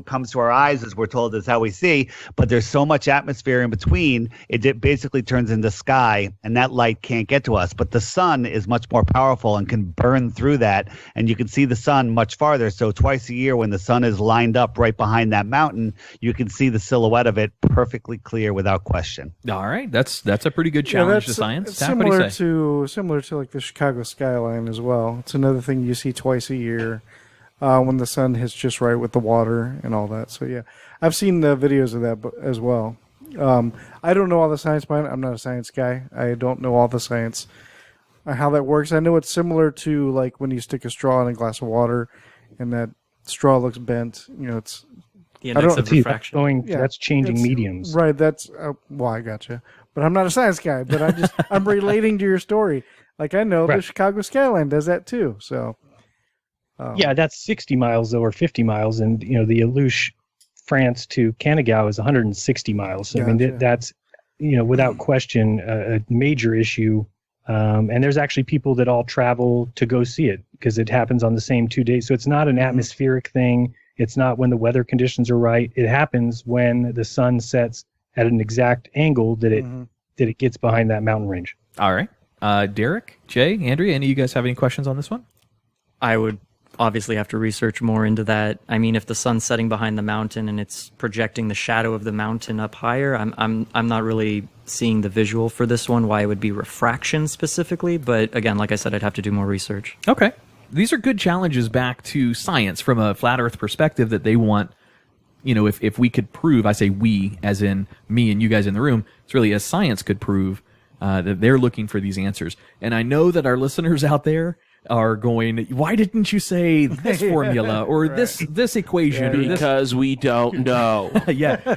comes to our eyes, as we're told, is how we see. But there's so much atmosphere in between, it basically turns into sky, and that light can't get to us. But the sun is much more powerful and can burn through that, and you can see the sun much farther. So twice a year, when the sun is lined up right behind that mountain, you can see the silhouette of it perfectly clear without question. All right, that's a pretty good challenge to science. It's Tack, what do you say? similar to like the Chicago skyline as well. It's another thing you see twice a year when the sun hits just right with the water and all that. So yeah, I've seen the videos of that as well. I don't know all the science behind it. I'm not a science guy. I don't know all the science how that works. I know it's similar to like when you stick a straw in a glass of water and that straw looks bent. It's The index of refraction. That's changing mediums. Right. That's I gotcha. But I'm not a science guy. But I'm relating to your story. Like I know the Chicago skyline does that too. So. Yeah, that's 60 miles though, or 50 miles, and the Alouche, France to Canigao is 160 miles. So, I mean, that's without question a major issue. And there's actually people that all travel to go see it because it happens on the same 2 days. So it's not an atmospheric thing. It's not when the weather conditions are right. It happens when the sun sets at an exact angle that it gets behind that mountain range. All right. Derek, Jay, Andrea, any of you guys have any questions on this one? I would obviously have to research more into that. I mean, if the sun's setting behind the mountain and it's projecting the shadow of the mountain up higher, I'm not really seeing the visual for this one, why it would be refraction specifically. But again, like I said, I'd have to do more research. Okay. These are good challenges back to science from a flat earth perspective that they want, if we could prove, I say we, as in me and you guys in the room, it's really as science could prove that they're looking for these answers. And I know that our listeners out there are going, why didn't you say this formula or this equation? Because we don't know. Yeah,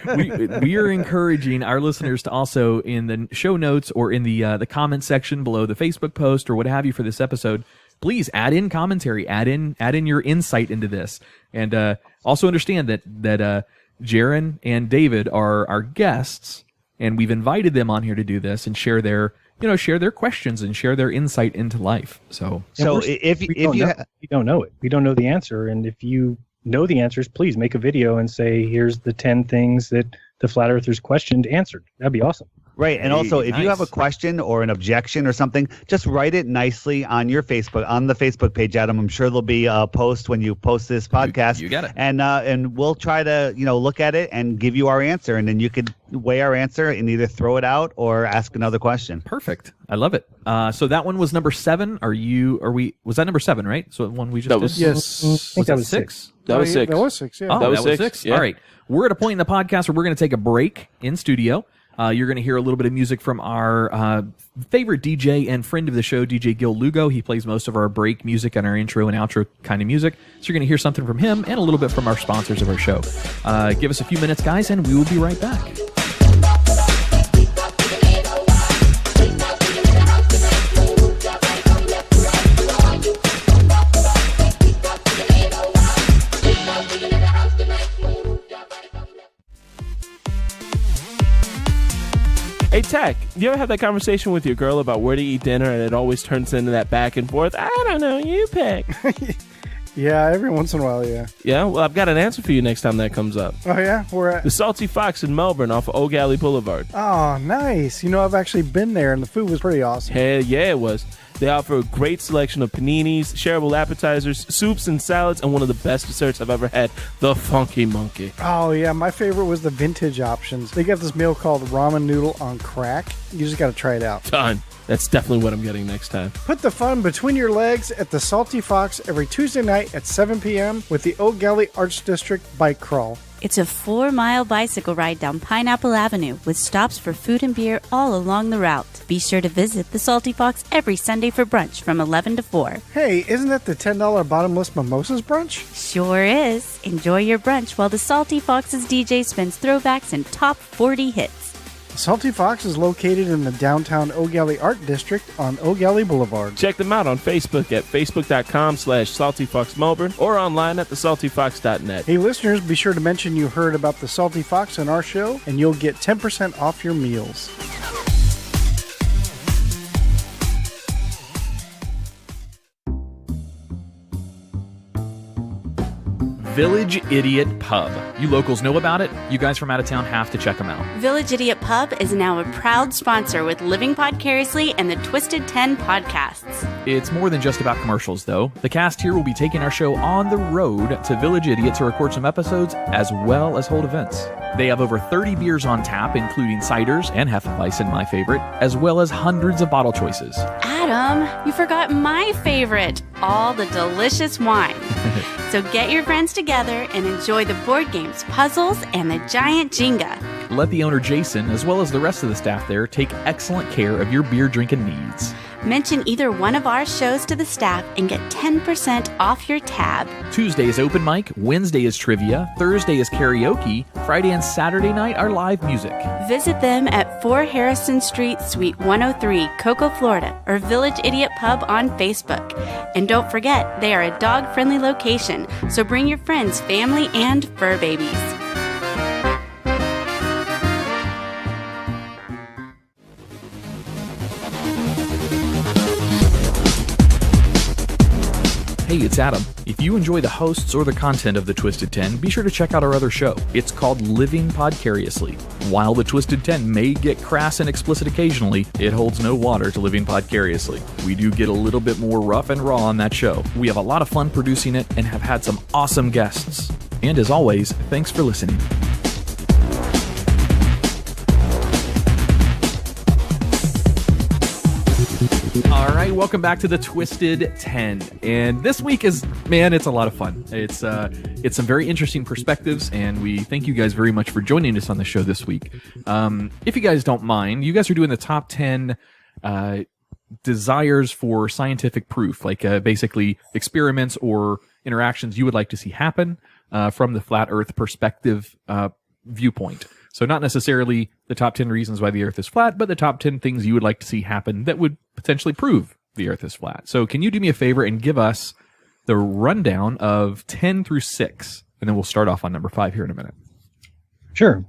we are encouraging our listeners to also, in the show notes or in the comment section below the Facebook post or what have you for this episode, please add in commentary, add in your insight into this, and also understand that Jeran and David are our guests, and we've invited them on here to do this and share their questions and share their insight into life. So if you don't know it, we don't know the answer, and if you know the answers, please make a video and say, here's the 10 things that the flat earthers questioned answered. That'd be awesome. Right. And also, if you have a question or an objection or something, just write it nicely on your Facebook, on the Facebook page, Adam. I'm sure there'll be a post when you post this podcast. You got it. And we'll try to, look at it and give you our answer. And then you could weigh our answer and either throw it out or ask another question. Perfect. I love it. So that one was number 7. Was that number 7, right? So the one we just did? Yes. I think that was 6. That was 6. That was 6, yeah. Oh, that was 6. Yeah. All right. We're at a point in the podcast where we're going to take a break in studio. You're going to hear a little bit of music from our favorite DJ and friend of the show, DJ Gil Lugo. He plays most of our break music and our intro and outro kind of music. So you're going to hear something from him and a little bit from our sponsors of our show. Give us a few minutes, guys, and we will be right back. Hey, Tech, you ever have that conversation with your girl about where to eat dinner and it always turns into that back and forth? I don't know, you pick. Yeah, every once in a while, yeah. Yeah, well, I've got an answer for you next time that comes up. Oh, yeah? Where at? The Salty Fox in Melbourne off of O'Galley Boulevard. Oh, nice. I've actually been there, and the food was pretty awesome. Hell yeah, it was. They offer a great selection of paninis, shareable appetizers, soups and salads, and one of the best desserts I've ever had, the Funky Monkey. Oh, yeah. My favorite was the vintage options. They got this meal called ramen noodle on crack. You just got to try it out. Done. That's definitely what I'm getting next time. Put the fun between your legs at the Salty Fox every Tuesday night at 7 p.m. with the O'Galley Arts District Bike Crawl. It's a 4-mile bicycle ride down Pineapple Avenue with stops for food and beer all along the route. Be sure to visit the Salty Fox every Sunday for brunch from 11 to 4. Hey, isn't that the $10 bottomless mimosas brunch? Sure is. Enjoy your brunch while the Salty Fox's DJ spins throwbacks and top 40 hits. Salty Fox is located in the downtown Eau Gallie Art District on Eau Gallie Boulevard. Check them out on Facebook at facebook.com/saltyfoxmelbourne or online at thesaltyfox.net. Hey listeners, be sure to mention you heard about the Salty Fox on our show, and you'll get 10% off your meals. Village Idiot Pub. You locals know about it. You guys from out of town have to check them out. Village Idiot Pub is now a proud sponsor with Living Podcariously and the Twisted 10 podcasts. It's more than just about commercials, though. The cast here will be taking our show on the road to Village Idiot to record some episodes as well as hold events. They have over 30 beers on tap, including ciders and Hefeweizen, my favorite, as well as hundreds of bottle choices. Adam, you forgot my favorite, all the delicious wine. So get your friends together and enjoy the board games, puzzles, and the giant Jenga. Let the owner, Jason, as well as the rest of the staff there, take excellent care of your beer drinking needs. Mention either one of our shows to the staff and get 10% off your tab. Tuesday is open mic, Wednesday is trivia, Thursday is karaoke, Friday and Saturday night are live music. Visit them at 4 Harrison Street, Suite 103, Cocoa, Florida, or Village Idiot Pub on Facebook. And don't forget, they are a dog-friendly location, so bring your friends, family, and fur babies. Hey, it's Adam. If you enjoy the hosts or the content of the Twisted 10, be sure to check out our other show. It's called Living Podcariously. While the Twisted 10 may get crass and explicit occasionally, it holds no water to Living Podcariously. We do get a little bit more rough and raw on that show. We have a lot of fun producing it and have had some awesome guests. And as always, thanks for listening. All right, welcome back to the Twisted 10. And this week is, man, it's a lot of fun. It's some very interesting perspectives, and we thank you guys very much for joining us on the show this week. If you guys don't mind, you guys are doing the top 10 desires for scientific proof, like basically experiments or interactions you would like to see happen from the flat Earth perspective viewpoint. So not necessarily the top 10 reasons why the Earth is flat, but the top 10 things you would like to see happen that would potentially prove the Earth is flat. So can you do me a favor and give us the rundown of 10 through 6? And then we'll start off on number 5 here in a minute. Sure.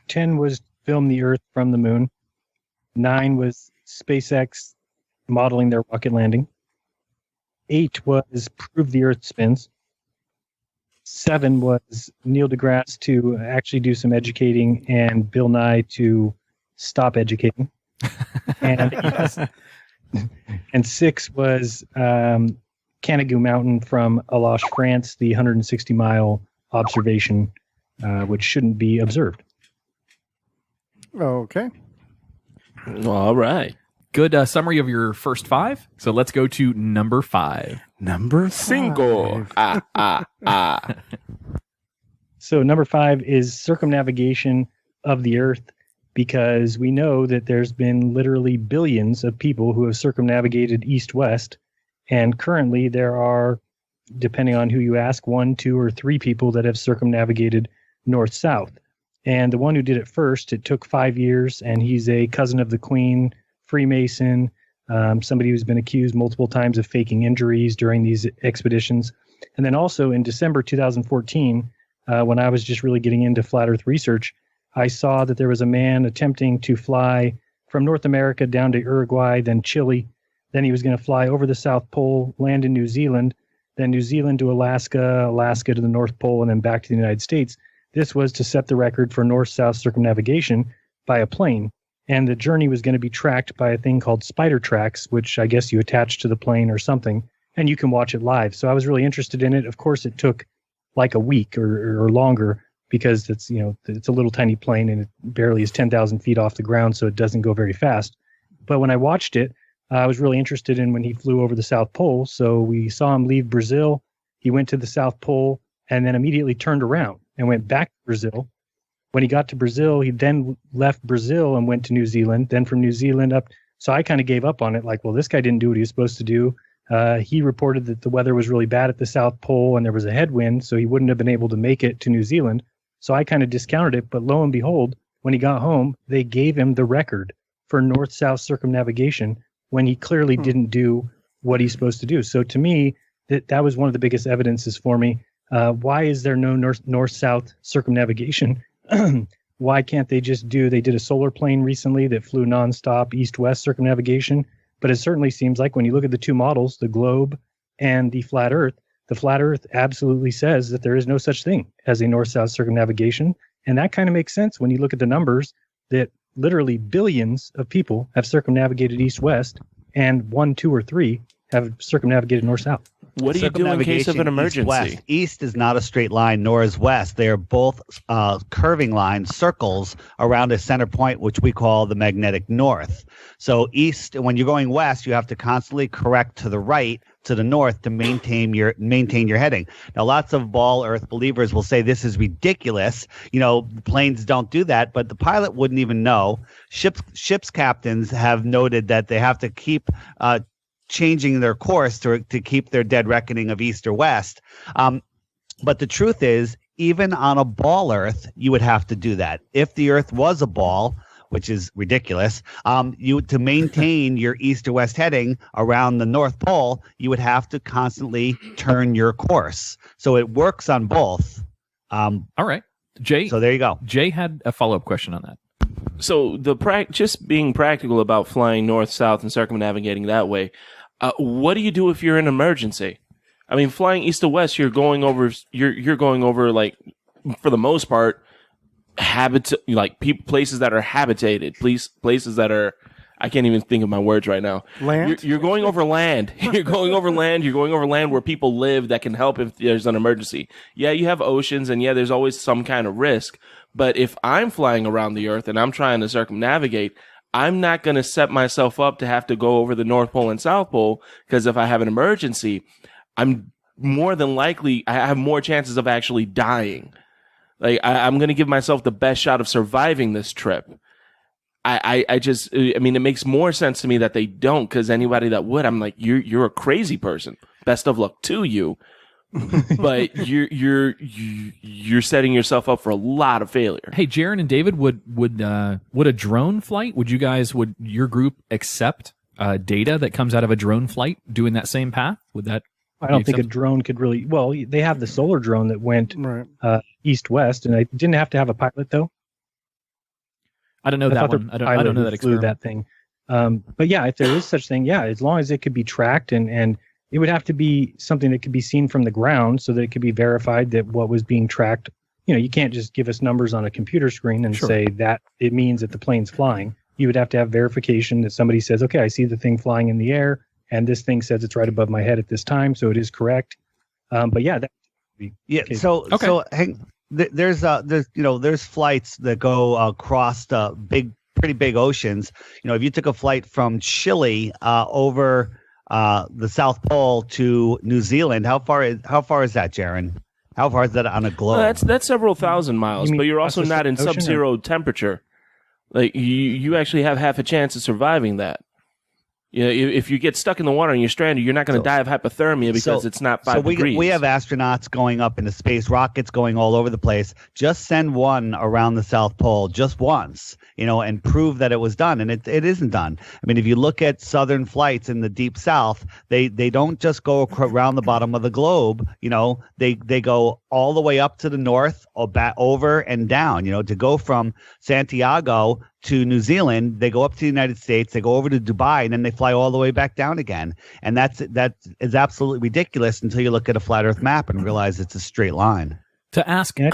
10 was film the Earth from the moon. 9 was SpaceX modeling their rocket landing. 8 was prove the Earth spins. 7 was Neil deGrasse to actually do some educating and Bill Nye to stop educating. And 6 was Canigou Mountain from Aloche, France, the 160-mile observation, which shouldn't be observed. Okay. All right. Good summary of your first 5. So let's go to number 5. Number 5. Cinco. So number 5 is circumnavigation of the Earth, because we know that there's been literally billions of people who have circumnavigated east-west, and currently there are, depending on who you ask, 1, 2, or 3 people that have circumnavigated north-south. And the one who did it first, it took 5 years, and he's a cousin of the Queen, Freemason, somebody who's been accused multiple times of faking injuries during these expeditions. And then also in December 2014, when I was just really getting into flat Earth research, I saw that there was a man attempting to fly from North America down to Uruguay, then Chile. Then he was going to fly over the South Pole, land in New Zealand, then New Zealand to Alaska, Alaska to the North Pole, and then back to the United States. This was to set the record for north-south circumnavigation by a plane. And the journey was going to be tracked by a thing called spider tracks, which I guess you attach to the plane or something, and you can watch it live. So I was really interested in it. Of course, it took like a week or longer, because it's a little tiny plane and it barely is 10,000 feet off the ground, so it doesn't go very fast. But when I watched it, I was really interested in when he flew over the South Pole. So we saw him leave Brazil. He went to the South Pole and then immediately turned around and went back to Brazil. When he got to Brazil, he then left Brazil and went to New Zealand, then from New Zealand up. So I kind of gave up on it. Like, well, this guy didn't do what he was supposed to do. He reported that the weather was really bad at the South Pole and there was a headwind, so he wouldn't have been able to make it to New Zealand. So I kind of discounted it. But lo and behold, when he got home, they gave him the record for north-south circumnavigation when he clearly didn't do what he's supposed to do. So to me, that was one of the biggest evidences for me. Why is there no north-south circumnavigation? Why can't they just they did a solar plane recently that flew nonstop east-west circumnavigation, but it certainly seems like when you look at the two models, the globe and the flat Earth absolutely says that there is no such thing as a north-south circumnavigation. And that kind of makes sense when you look at the numbers that literally billions of people have circumnavigated east-west and 1, 2, or 3 have circumnavigated north-south. What do you do in case of an emergency? East-west. East is not a straight line, nor is west. They are both curving lines, circles around a center point, which we call the magnetic north. So east, when you're going west, you have to constantly correct to the right, to the north, to maintain your heading. Now, lots of ball Earth believers will say this is ridiculous. Planes don't do that, but the pilot wouldn't even know. Ships captains have noted that they have to keep changing their course to keep their dead reckoning of east or west. But the truth is, even on a ball Earth, you would have to do that. If the Earth was a ball, which is ridiculous, to maintain your east or west heading around the North Pole, you would have to constantly turn your course. So it works on both. All right. Jay. So there you go. Jay had a follow-up question on that. So just being practical about flying north-south and circumnavigating that way, what do you do if you're in an emergency? I mean, flying east to west, you're going over like, for the most part, places that are habitated, places that are, I can't even think of my words right now. Land? You're going over land. You're going over land. You're going over land where people live that can help if there's an emergency. Yeah, you have oceans, and yeah, there's always some kind of risk. But if I'm flying around the Earth and I'm trying to circumnavigate, I'm not going to set myself up to have to go over the North Pole and South Pole, because if I have an emergency, I'm more than likely, I have more chances of actually dying. Like, I'm going to give myself the best shot of surviving this trip. I mean, it makes more sense to me that they don't, because anybody that would, I'm like, you're a crazy person. Best of luck to you. But you're setting yourself up for a lot of failure. Hey, Jeran and David, would a drone flight? Would your group accept data that comes out of a drone flight doing that same path? Would that? I don't think a drone could really. Well, they have the solar drone that went east-west, and I didn't have to have a pilot though. I don't know that one. I don't know that experiment. That thing. But yeah, if there is such thing, yeah, as long as it could be tracked and it would have to be something that could be seen from the ground so that it could be verified that what was being tracked. You can't just give us numbers on a computer screen and say that it means that the plane's flying. You would have to have verification that somebody says, okay, I see the thing flying in the air, and this thing says it's right above my head at this time, so it is correct. But yeah, that would be okay. So there's flights that go across pretty big oceans. If you took a flight from Chile over the South Pole to New Zealand, how far is that, Jeran? How far is that on a globe? Well, that's several thousand miles, but you're also not in sub-zero temperature. Like, you actually have half a chance of surviving that. If you get stuck in the water and you're stranded, you're not going to die of hypothermia because it's not 5 degrees. We have astronauts going up into space, rockets going all over the place. Just send one around the South Pole just once, and prove that it was done. And it isn't done. I mean, if you look at southern flights in the deep South, they don't just go around the bottom of the globe. They go all the way up to the north or back over and down. To go from Santiago to New Zealand, they go up to the United States, they go over to Dubai, and then they fly all the way back down again. And that is absolutely ridiculous until you look at a flat Earth map and realize it's a straight line. To ask, I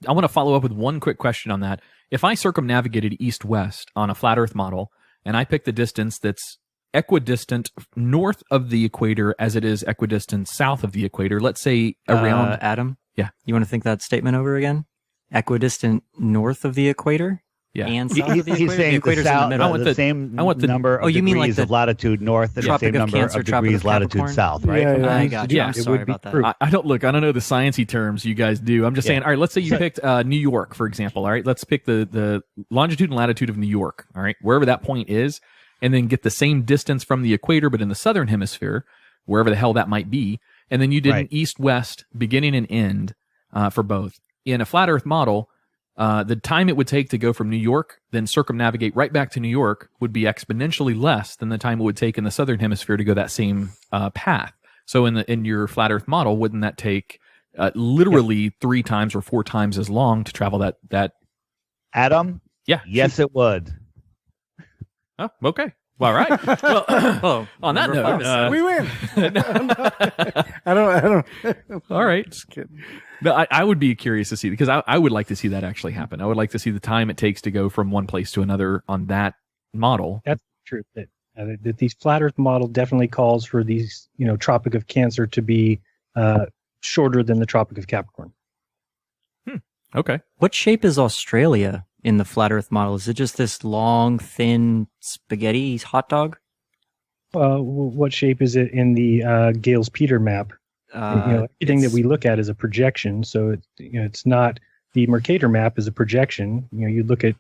want to follow up with one quick question on that. If I circumnavigated east-west on a flat Earth model, and I pick the distance that's equidistant north of the equator as it is equidistant south of the equator, let's say around... Adam? Yeah. You want to think that statement over again? Equidistant north of the equator? Yeah. And south of the equator? He's saying the equator's in the middle. I want the same number of degrees of latitude north and the same number of degrees latitude south, right? Yeah, I got you. Yeah, I'm sorry about that. I don't know the sciencey terms you guys do. I'm just saying, all right, let's say you picked New York, for example. All right, let's pick the longitude and latitude of New York, all right, wherever that point is, and then get the same distance from the equator, but in the southern hemisphere, wherever the hell that might be. And then you did an east-west beginning and end for both. In a flat Earth model, the time it would take to go from New York, then circumnavigate right back to New York, would be exponentially less than the time it would take in the southern hemisphere to go that same path. So in your flat Earth model, wouldn't that take literally 3 times or 4 times as long to travel that? Adam? Yeah. Yes, it would. Oh, okay. Well, all right. Well, on that note, we win. I don't. All right. Just kidding. No, I would be curious to see, because I would like to see that actually happen. I would like to see the time it takes to go from one place to another on that model. That's true. That these flat Earth model definitely calls for these, Tropic of Cancer to be shorter than the Tropic of Capricorn. Okay. What shape is Australia in the flat Earth model? Is it just this long, thin spaghetti hot dog? What shape is it in the Gales-Peter map? Everything that we look at is a projection, so it's not the Mercator map is a projection. You look at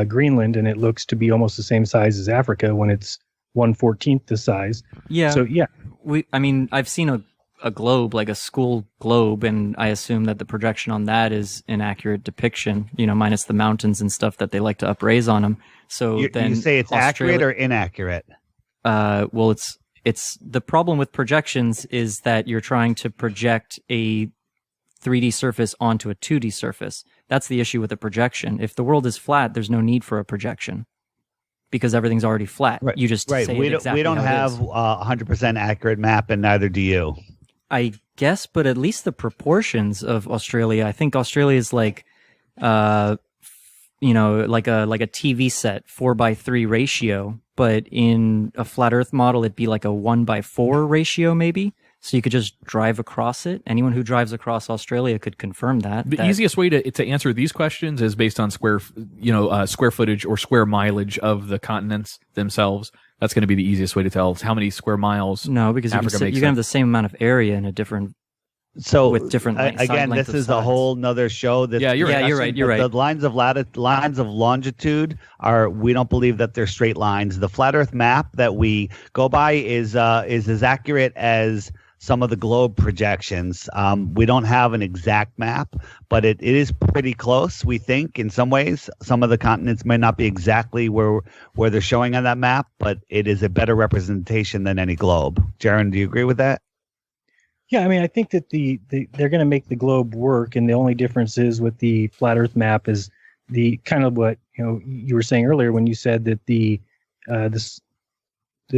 Greenland and it looks to be almost the same size as Africa when it's 1/14 the size. Yeah. So yeah, I've seen a globe, like a school globe, and I assume that the projection on that is an accurate depiction, minus the mountains and stuff that they like to upraise on them. So You say it's accurate or inaccurate? Well, it's the problem with projections is that you're trying to project a 3D surface onto a 2D surface. That's the issue with a projection. If the world is flat, there's no need for a projection because everything's already flat. Right. You just say we it don't, exactly we don't how it have is. 100% accurate map, and neither do you. I guess, but at least the proportions of Australia, I think Australia is like, like a TV set 4:3 ratio, but in a flat Earth model, it'd be like a 1:4 ratio, maybe. So you could just drive across it. Anyone who drives across Australia could confirm that. The easiest way to answer these questions is based on square footage or square mileage of the continents themselves. That's going to be the easiest way to tell how many square miles. No, because you Africa can makes have up. the same amount of area in a different. So with different side again, length this of is a sides. whole nother show. That You're right. The lines of longitude are, we don't believe that they're straight lines. The flat Earth map that we go by is as accurate as some of the globe projections. We don't have an exact map, but it is pretty close. We think in some ways, some of the continents may not be exactly where they're showing on that map, but it is a better representation than any globe. Jeran, do you agree with that? Yeah, I think that they're going to make the globe work, and the only difference is with the flat Earth map is the kind of what you were saying earlier when you said that the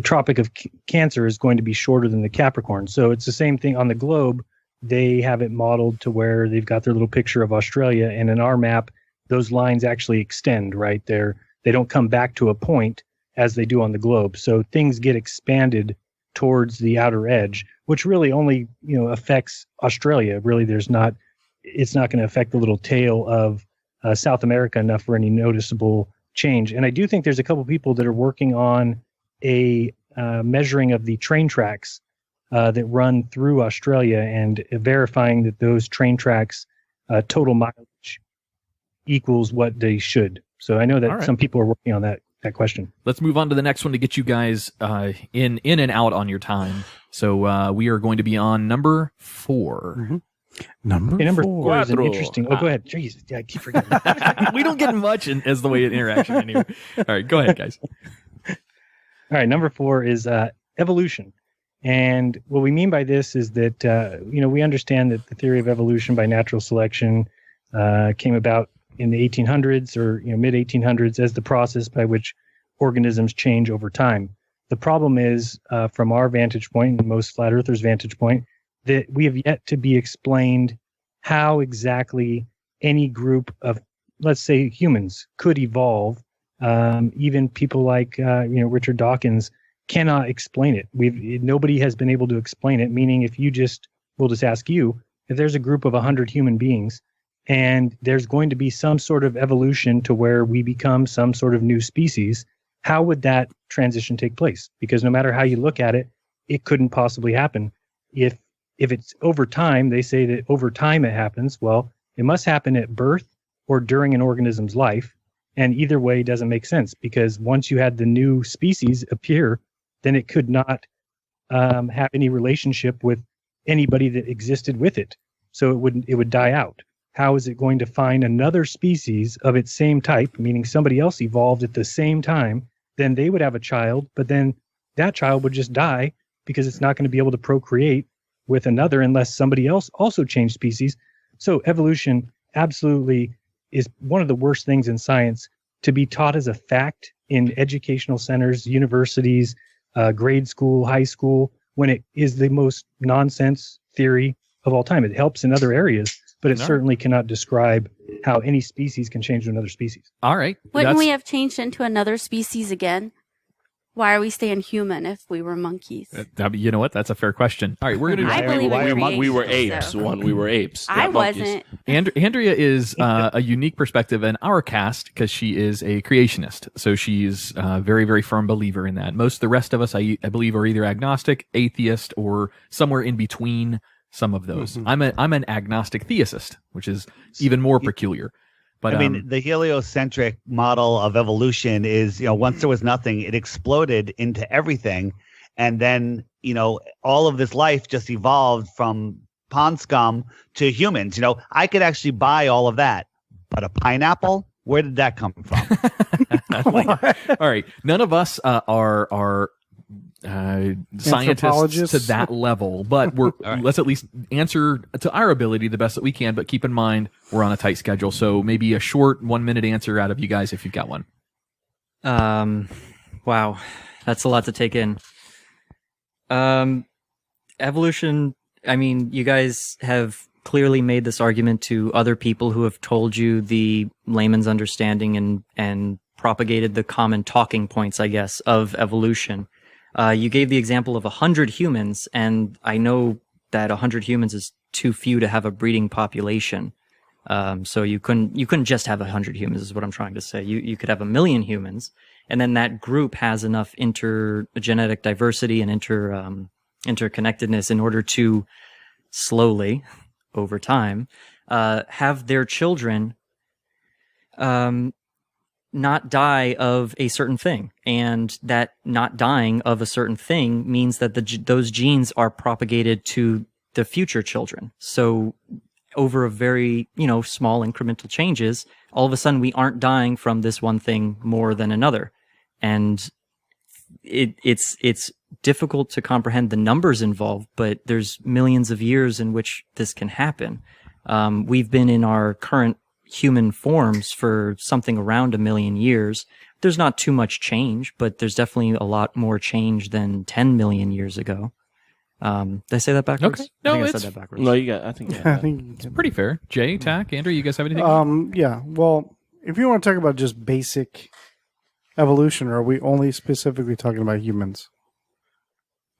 Tropic of Cancer is going to be shorter than the Capricorn. So it's the same thing on the globe. They have it modeled to where they've got their little picture of Australia, and in our map, those lines actually extend right there. They don't come back to a point as they do on the globe. So things get expanded towards the outer edge, which really only affects Australia. Really, it's not going to affect the little tail of South America enough for any noticeable change. And I do think there's a couple people that are working on a measuring of the train tracks that run through Australia and verifying that those train tracks total mileage equals what they should. So I know that some people are working on that question. Let's move on to the next one to get you guys in and out on your time. So we are going to be on number 4. Mm-hmm. Number 4 is an interesting. Oh, go ahead. Jeez, yeah, I keep forgetting. We don't get much as the way of interaction anymore. All right, go ahead, guys. All right, number 4 is evolution. And what we mean by this is that, we understand that the theory of evolution by natural selection came about in the 1800s or mid 1800s as the process by which organisms change over time. The problem is, from our vantage point and most flat earthers' vantage point, that we have yet to be explained how exactly any group of, let's say, humans could evolve. Even people like Richard Dawkins cannot explain it. Nobody has been able to explain it. Meaning, we'll just ask you, if there's a group of 100 human beings, and there's going to be some sort of evolution to where we become some sort of new species, how would that transition take place? Because no matter how you look at it, it couldn't possibly happen. If it's over time, they say that over time it happens. Well, it must happen at birth or during an organism's life. And either way doesn't make sense, because once you had the new species appear, then it could not have any relationship with anybody that existed with it. So it would die out. how is it going to find another species of its same type, meaning somebody else evolved at the same time? Then they would have a child, but then that child would just die because it's not going to be able to procreate with another unless somebody else also changed species. So evolution absolutely is one of the worst things in science to be taught as a fact in educational centers, universities, grade school, high school, when it is the most nonsense theory of all time. It helps in other areas, but it certainly cannot describe how any species can change to another species. All right. Wouldn't we have changed into another species again? Why are we staying human if we were monkeys? You know what? That's a fair question. All right, we're going to. I believe in creation, we were apes. so. We were apes. I not monkeys. wasn't. Andrea is a unique perspective in our cast because she is a creationist. So she's a very, very firm believer in that. Most of the rest of us, I believe, are either agnostic, atheist, or somewhere in between some of those. Mm-hmm. I'm an agnostic theist, which is even more peculiar. But I mean, the heliocentric model of evolution is, once there was nothing, it exploded into everything. And then, all of this life just evolved from pond scum to humans. I could actually buy all of that. But a pineapple, where did that come from? All right. None of us are scientists to that level, but let's at least answer to our ability the best that we can. But keep in mind, we're on a tight schedule, so maybe a short 1 minute answer out of you guys if you've got one. Wow, that's a lot to take in. Evolution. I mean, you guys have clearly made this argument to other people who have told you the layman's understanding and propagated the common talking points, I guess, of evolution. You gave the example of 100 humans, and I know that 100 humans is too few to have a breeding population. So you couldn't just have 100 humans, is what I'm trying to say. You could have 1 million humans, and then that group has enough genetic diversity and interconnectedness in order to slowly, over time, have their children not die of a certain thing, and that not dying of a certain thing means that those genes are propagated to the future children. So over a very, small incremental changes, all of a sudden we aren't dying from this one thing more than another. And it's difficult to comprehend the numbers involved, but there's millions of years in which this can happen. We've been in our current human forms for something around 1 million years. There's not too much change, but there's definitely a lot more change than 10 million years ago. Did I say that backwards? Okay. No, I said that backwards. No, I think it's pretty fair. Jay, Tack, Andrew, you guys have anything? Yeah. Well, if you want to talk about just basic evolution, or are we only specifically talking about humans?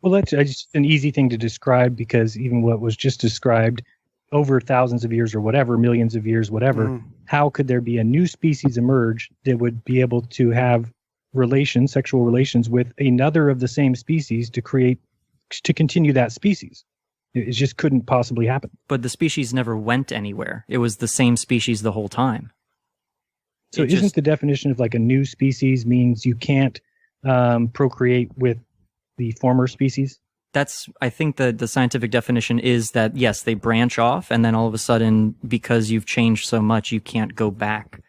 Well, that's just an easy thing to describe, because even what was just described over thousands of years or whatever, millions of years, whatever, how could there be a new species emerge that would be able to have sexual relations with another of the same species to continue that species? It just couldn't possibly happen. But the species never went anywhere. It was the same species the whole time. So isn't the definition of like a new species means you can't procreate with the former species? I think the scientific definition is that, yes, they branch off, and then all of a sudden, because you've changed so much, you can't go back.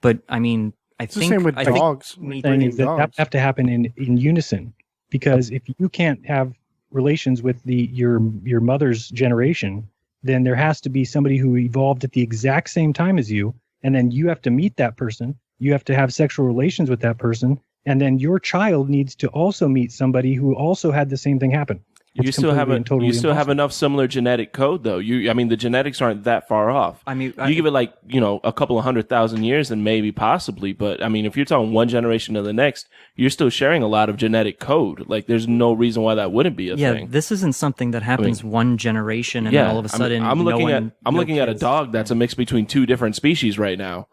But I mean, It's the same with dogs. Thing is that have to happen in unison, because if you can't have relations with your mother's generation, then there has to be somebody who evolved at the exact same time as you, and then you have to meet that person. You have to have sexual relations with that person, and then your child needs to also meet somebody who also had the same thing happen. You still have enough similar genetic code, though. The genetics aren't that far off. You give it a couple of 100,000 years, and maybe possibly. But if you're talking one generation to the next, you're still sharing a lot of genetic code. Like, there's no reason why that wouldn't be a thing. Yeah, this isn't something that happens one generation, and then all of a sudden, I'm looking at a dog that's a mix between two different species right now.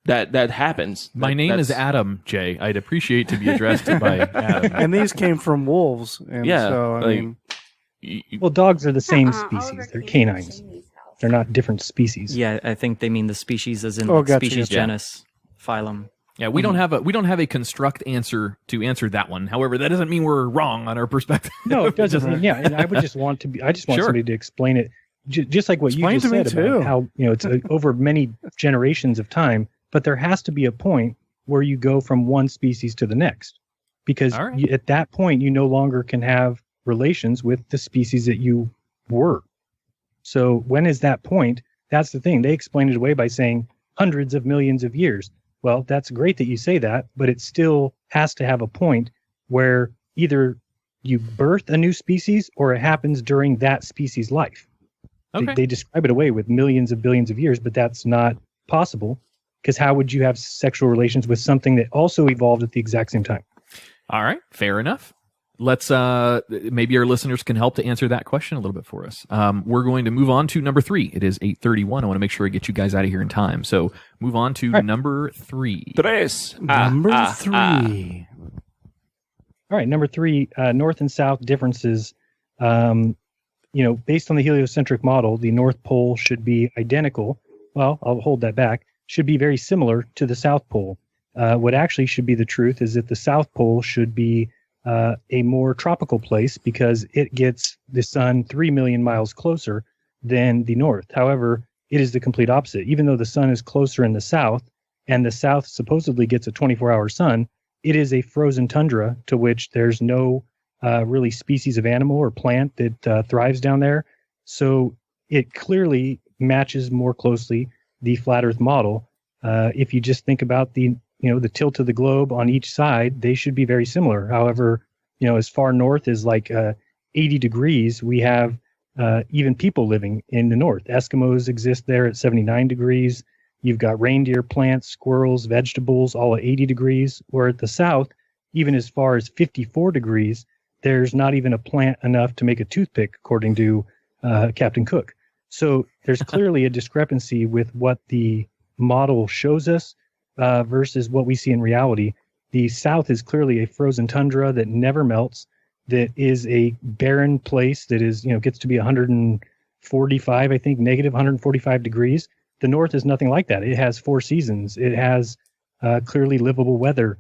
That happens. My name is Adam, Jay. I'd appreciate to be addressed by Adam. And these came from wolves. And well, dogs are the same species. They're canines. They're not different species. Yeah, I think they mean the species as in species, genus, phylum. Yeah, we don't have a construct answer to answer that one. However, that doesn't mean we're wrong on our perspective. No, it doesn't. Yeah, and I would just want somebody to explain it just like what Explain you just to me said about too. how it's over many generations of time, but there has to be a point where you go from one species to the next, because All right. at that point you no longer can have relations with the species that you were. So when is that point? That's the thing. They explain it away by saying hundreds of millions of years. Well, that's great that you say that, but it still has to have a point where either you birth a new species or it happens during that species' life. Okay. They describe it away with millions of billions of years, but that's not possible, because how would you have sexual relations with something that also evolved at the exact same time? All right, fair enough. Let's maybe our listeners can help to answer that question a little bit for us. We're going to move on to number 3. It is 8:31. I want to make sure I get you guys out of here in time. So move on to number 3. Tres. Number 3. All right, number 3, north and south differences. Based on the heliocentric model, the North Pole should be identical. Well, I'll hold that back. Should be very similar to the South Pole. What actually should be the truth is that the South Pole should be a more tropical place, because it gets the sun 3 million miles closer than the North. However, it is the complete opposite. Even though the sun is closer in the South, and the South supposedly gets a 24-hour sun, it is a frozen tundra to which there's no really species of animal or plant that thrives down there. So it clearly matches more closely the flat Earth model. If you just think about the tilt of the globe on each side, they should be very similar. However, as far north as like 80 degrees, we have even people living in the north. Eskimos exist there at 79 degrees. You've got reindeer, plants, squirrels, vegetables, all at 80 degrees. Where at the south, even as far as 54 degrees, there's not even a plant enough to make a toothpick, according to Captain Cook. So there's clearly a discrepancy with what the model shows us versus what we see in reality. The South is clearly a frozen tundra that never melts, that is a barren place that is, gets to be 145, I think, negative 145 degrees. The North is nothing like that. It has 4 seasons. It has clearly livable weather,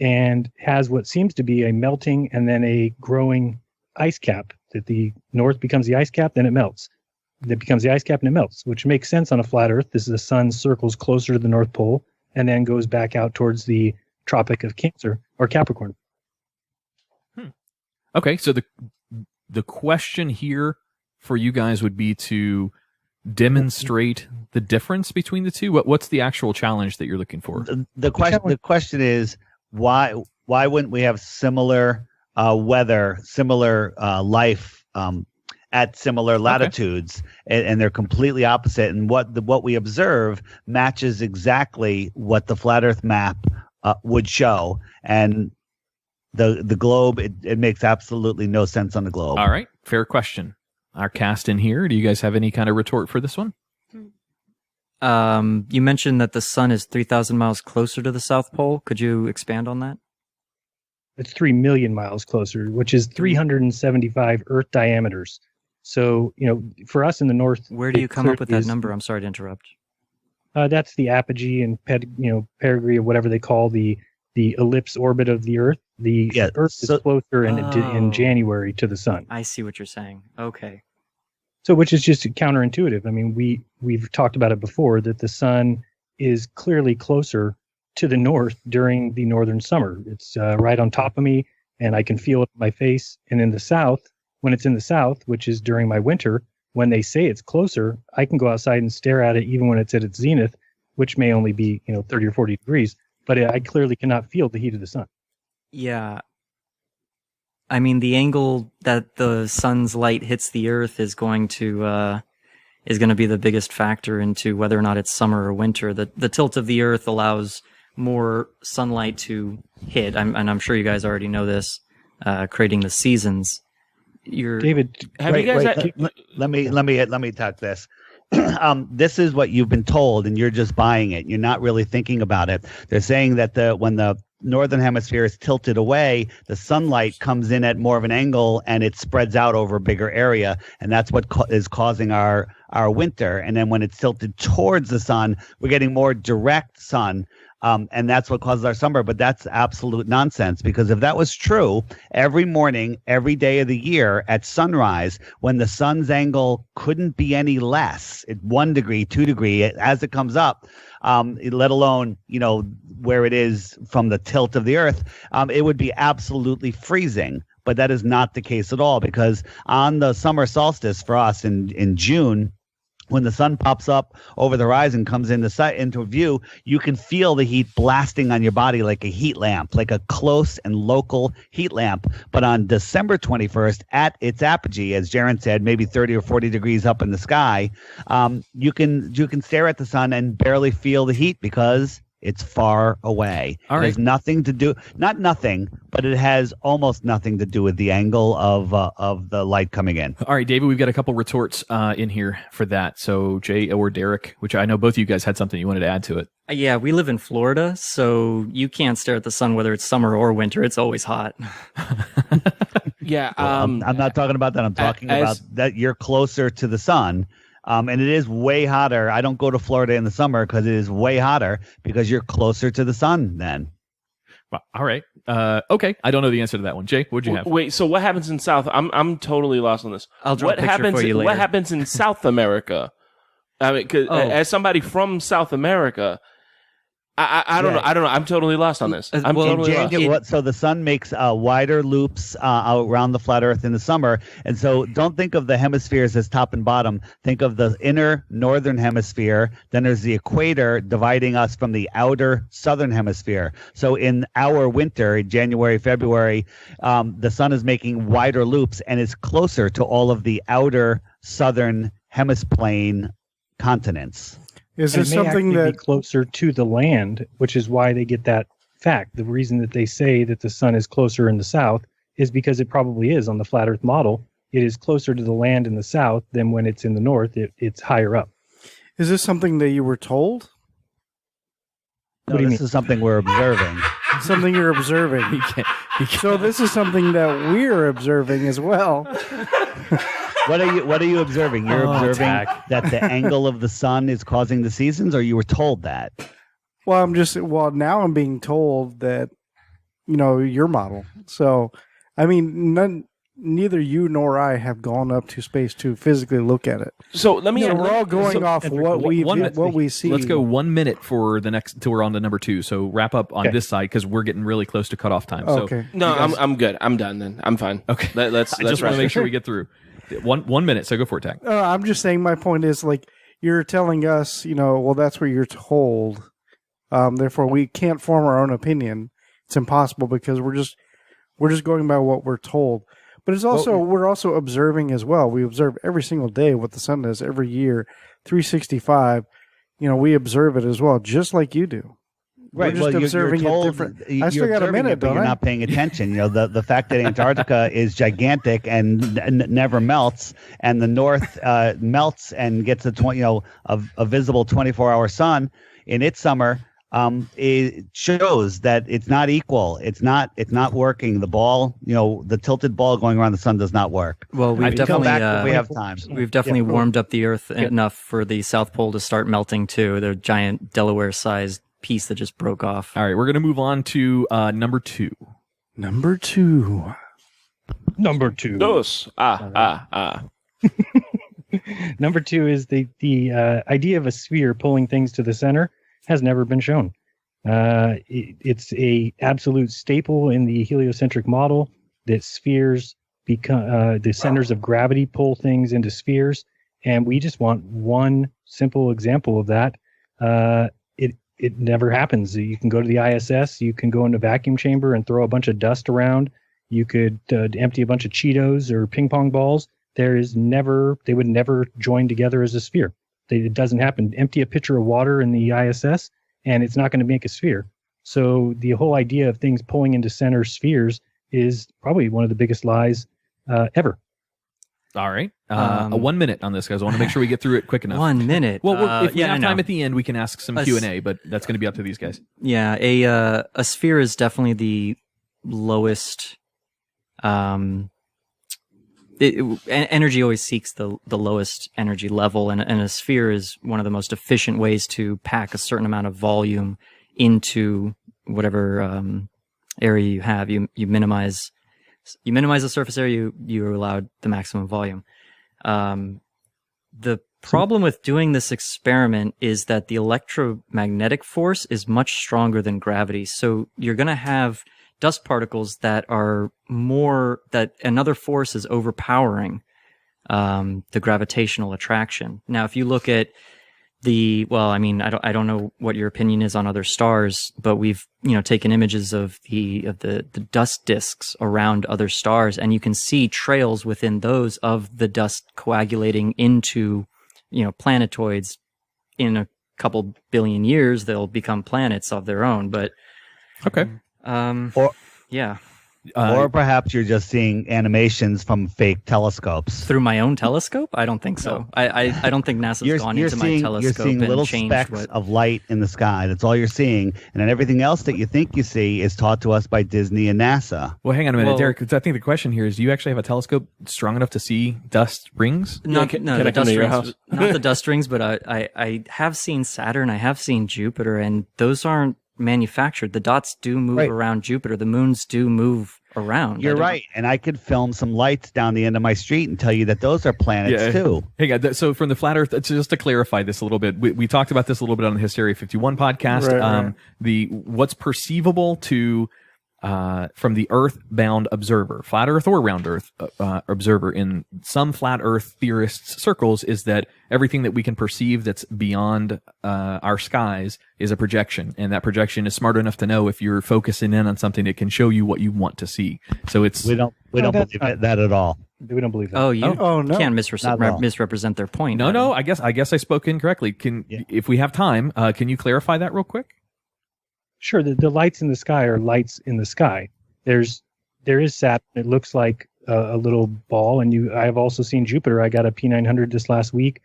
and has what seems to be a melting and then a growing ice cap. That the North becomes the ice cap, then it melts. That becomes the ice cap and it melts, which makes sense on a flat Earth. This is the sun circles closer to the North Pole and then goes back out towards the Tropic of Cancer or Capricorn. Okay, so the question here for you guys would be to demonstrate the difference between the two. What's the actual challenge that you're looking for? The question is why wouldn't we have similar weather, similar life at similar latitudes, and they're completely opposite, and what we observe matches exactly what the flat Earth map would show, and the globe, it makes absolutely no sense on the globe. All right, fair question. Our cast in here, do you guys have any kind of retort for this one? You mentioned that the sun is 3,000 miles closer to the South Pole. Could you expand on that? It's 3 million miles closer, which is 375 Earth diameters. So, for us in the North, where do you come up with that number? I'm sorry to interrupt. That's the apogee and perigee, or whatever they call the ellipse orbit of the Earth. The Earth is closer in January to the sun. I see what you're saying. Okay. So, which is just counterintuitive. I mean, we've talked about it before, that the sun is clearly closer to the north during the northern summer. It's right on top of me, and I can feel it on my face. And in the south, when it's in the south, which is during my winter, when they say it's closer, I can go outside and stare at it even when it's at its zenith, which may only be 30 or 40 degrees. But I clearly cannot feel the heat of the sun. Yeah. I mean, the angle that the sun's light hits the earth is going to be the biggest factor into whether or not it's summer or winter. The tilt of the earth allows more sunlight to hit, and I'm sure you guys already know this, creating the seasons. David, let me talk this. This is what you've been told, and you're just buying it. You're not really thinking about it. They're saying that when the northern hemisphere is tilted away, the sunlight comes in at more of an angle and it spreads out over a bigger area, and that's what is causing our winter. And then when it's tilted towards the sun, we're getting more direct sun And that's what causes our summer. But that's absolute nonsense, because if that was true, every morning, every day of the year at sunrise, when the sun's angle couldn't be any less, at 1 degree, 2 degree, as it comes up, let alone, where it is from the tilt of the earth, it would be absolutely freezing. But that is not the case at all, because on the summer solstice for us in June, when the sun pops up over the horizon, comes into view, you can feel the heat blasting on your body like a heat lamp, like a close and local heat lamp. But on December 21st, at its apogee, as Jeran said, maybe 30 or 40 degrees up in the sky, you can stare at the sun and barely feel the heat because it's far away. All right. It has nothing to do, not nothing, but it has almost nothing to do with the angle of the light coming in. All right, David, we've got a couple retorts in here for that. So Jay or Derek, which I know both of you guys had something you wanted to add to it. Yeah, we live in Florida, so you can't stare at the sun whether it's summer or winter. It's always hot. Yeah. I'm not talking about that. I'm talking about that you're closer to the sun. And it is way hotter. I don't go to Florida in the summer because it is way hotter because you're closer to the sun then. Well, all right. Okay. I don't know the answer to that one. Jay, what'd you have? Wait, so what happens in South? I'm totally lost on this. I'll draw what a picture happens, for you later. What happens in South America? I mean, as somebody from South America, I don't know. I don't know. I'm totally lost on this. I'm totally lost. So the sun makes wider loops around the flat Earth in the summer, and so don't think of the hemispheres as top and bottom. Think of the inner northern hemisphere. Then there's the equator dividing us from the outer southern hemisphere. So in our winter, January, February, the sun is making wider loops and is closer to all of the outer southern hemiplane continents. Is And this it may something actually that be closer to the land, which is why they get that fact? The reason that they say that the sun is closer in the south is because it probably is on the flat Earth model. It is closer to the land in the south than when it's in the north. It's higher up. is this something that you were told? No, this is something we're observing. Something you're observing. So this is something that we're observing as well. What are you observing? You're observing that the angle of the sun is causing the seasons, or you were told that? Well, now I'm being told that, your model. So, I mean, neither you nor I have gone up to space to physically look at it. So let me. We're all going off what we see. Let's go 1 minute for the next till we're on to number 2. So wrap up on this side because we're getting really close to cutoff time. Okay. So No, I'm good. I'm done then. I'm fine. Okay. Let's I just want to make sure we get through. 1 minute. So go for it, Tack. I'm just saying my point is, like, you're telling us, well, that's what you're told. Therefore, we can't form our own opinion. It's impossible because we're just going by what we're told. But it's also we're also observing as well. We observe every single day what the sun does every year, 365. We observe it as well, just like you do. Right. We're just observing it different. I still got a minute, but don't you're I? not paying attention. The fact that Antarctica is gigantic and never melts, and the North melts and gets a visible 24-hour sun in its summer. It shows that it's not equal. It's not working. The ball, the tilted ball going around the sun does not work. Well, we've definitely come back when we have time. We've definitely warmed up the Earth enough for the South Pole to start melting too. The giant Delaware-sized piece that just broke off. All right, we're going to move on to number 2. Number 2. Dos. Number 2 is the idea of a sphere pulling things to the center has never been shown. It's a absolute staple in the heliocentric model that spheres become the centers of gravity pull things into spheres, and we just want one simple example of that. It never happens. You can go to the ISS, you can go in a vacuum chamber and throw a bunch of dust around. You could empty a bunch of Cheetos or ping pong balls. They would never join together as a sphere. It doesn't happen. Empty a pitcher of water in the ISS, and it's not going to make a sphere. So the whole idea of things pulling into center spheres is probably one of the biggest lies ever. All right. 1 minute on this, guys. I want to make sure we get through it quick enough. 1 minute. Well, if we have time at the end, we can ask some Q&A, but that's going to be up to these guys. Yeah, a sphere is definitely the lowest. Energy always seeks the lowest energy level, and a sphere is one of the most efficient ways to pack a certain amount of volume into whatever area you have. You minimize the surface area. You're allowed the maximum volume. The problem with doing this experiment is that the electromagnetic force is much stronger than gravity. So you're going to have dust particles that another force is overpowering the gravitational attraction. Now, if you look at I don't know what your opinion is on other stars, but we've taken images of the dust disks around other stars, and you can see trails within those of the dust coagulating into planetoids. In a couple billion years, they'll become planets of their own. But okay, or perhaps you're just seeing animations from fake telescopes. Through my own telescope? I don't think so. I don't think NASA's gone into my telescope You're seeing and little changed specks of light in the sky. That's all you're seeing. And then everything else that you think you see is taught to us by Disney and NASA. Well, hang on a minute, Derek. I think the question here is, do you actually have a telescope strong enough to see dust rings? Not the dust rings, but I have seen Saturn. I have seen Jupiter, and those aren't manufactured. The dots do move around Jupiter. The moons do move around. You're right. And I could film some lights down the end of my street and tell you that those are planets too. Hey, guys, so from the flat Earth, just to clarify this a little bit, we talked about this a little bit on the Hysteria 51 podcast. Right. What's perceivable to from the Earth-bound observer, flat Earth or round Earth observer, in some flat Earth theorists' circles, is that everything that we can perceive that's beyond our skies is a projection, and that projection is smart enough to know if you're focusing in on something, it can show you what you want to see. So it's we don't believe that at all. We don't believe that. Oh, you no. can't misrepresent their point. No. I guess I spoke incorrectly. If we have time, can you clarify that real quick? Sure, the lights in the sky are lights in the sky. There is Saturn. It looks like a little ball, and I have also seen Jupiter. I got a P900 this last week.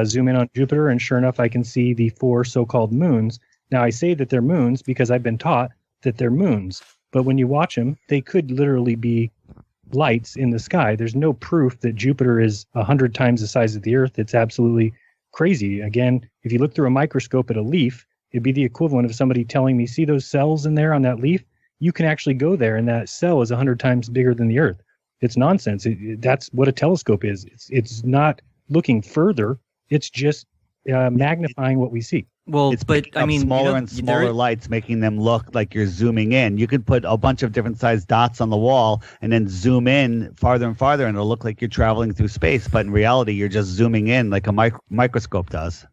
Zoom in on Jupiter, and sure enough, I can see the 4 so-called moons. Now, I say that they're moons because I've been taught that they're moons. But when you watch them, they could literally be lights in the sky. There's no proof that Jupiter is 100 times the size of the Earth. It's absolutely crazy. Again, if you look through a microscope at a leaf, it'd be the equivalent of somebody telling me, see those cells in there on that leaf? You can actually go there, and that cell is 100 times bigger than the Earth. It's nonsense. That's what a telescope is. It's not looking further. It's just magnifying what we see. Well, it's smaller and smaller lights, making them look like you're zooming in. You could put a bunch of different sized dots on the wall and then zoom in farther and farther, and it'll look like you're traveling through space. But in reality, you're just zooming in like a microscope does.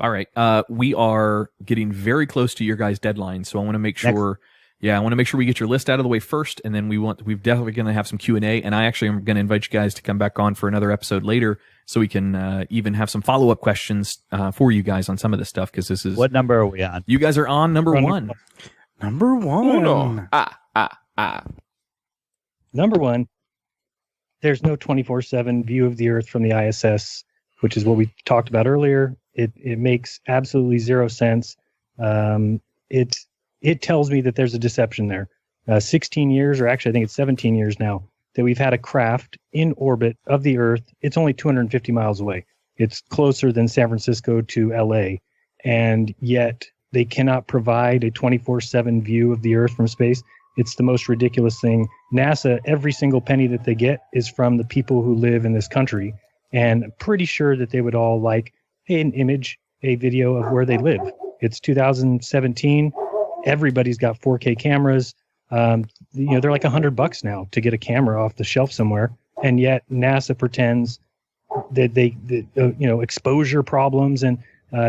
All right. We are getting very close to your guys' deadline, so I want to make sure. I want to make sure we get your list out of the way first, and then we've definitely going to have some Q&A, and I actually am going to invite you guys to come back on for another episode later, so we can even have some follow-up questions for you guys on some of this stuff, because this is... What number are we on? You guys are on number one. Number one. Uno. Number one, there's no 24/7 view of the Earth from the ISS, which is what we talked about earlier. It makes absolutely zero sense. It tells me that there's a deception there. 16 years, or actually I think it's 17 years now, that we've had a craft in orbit of the Earth. It's only 250 miles away. It's closer than San Francisco to LA. And yet they cannot provide a 24/7 view of the Earth from space. It's the most ridiculous thing. NASA, every single penny that they get is from the people who live in this country. And I'm pretty sure that they would all like an image, a video of where they live. It's 2017. Everybody's got 4K cameras. They're like $100 now to get a camera off the shelf somewhere. And yet NASA pretends that exposure problems, and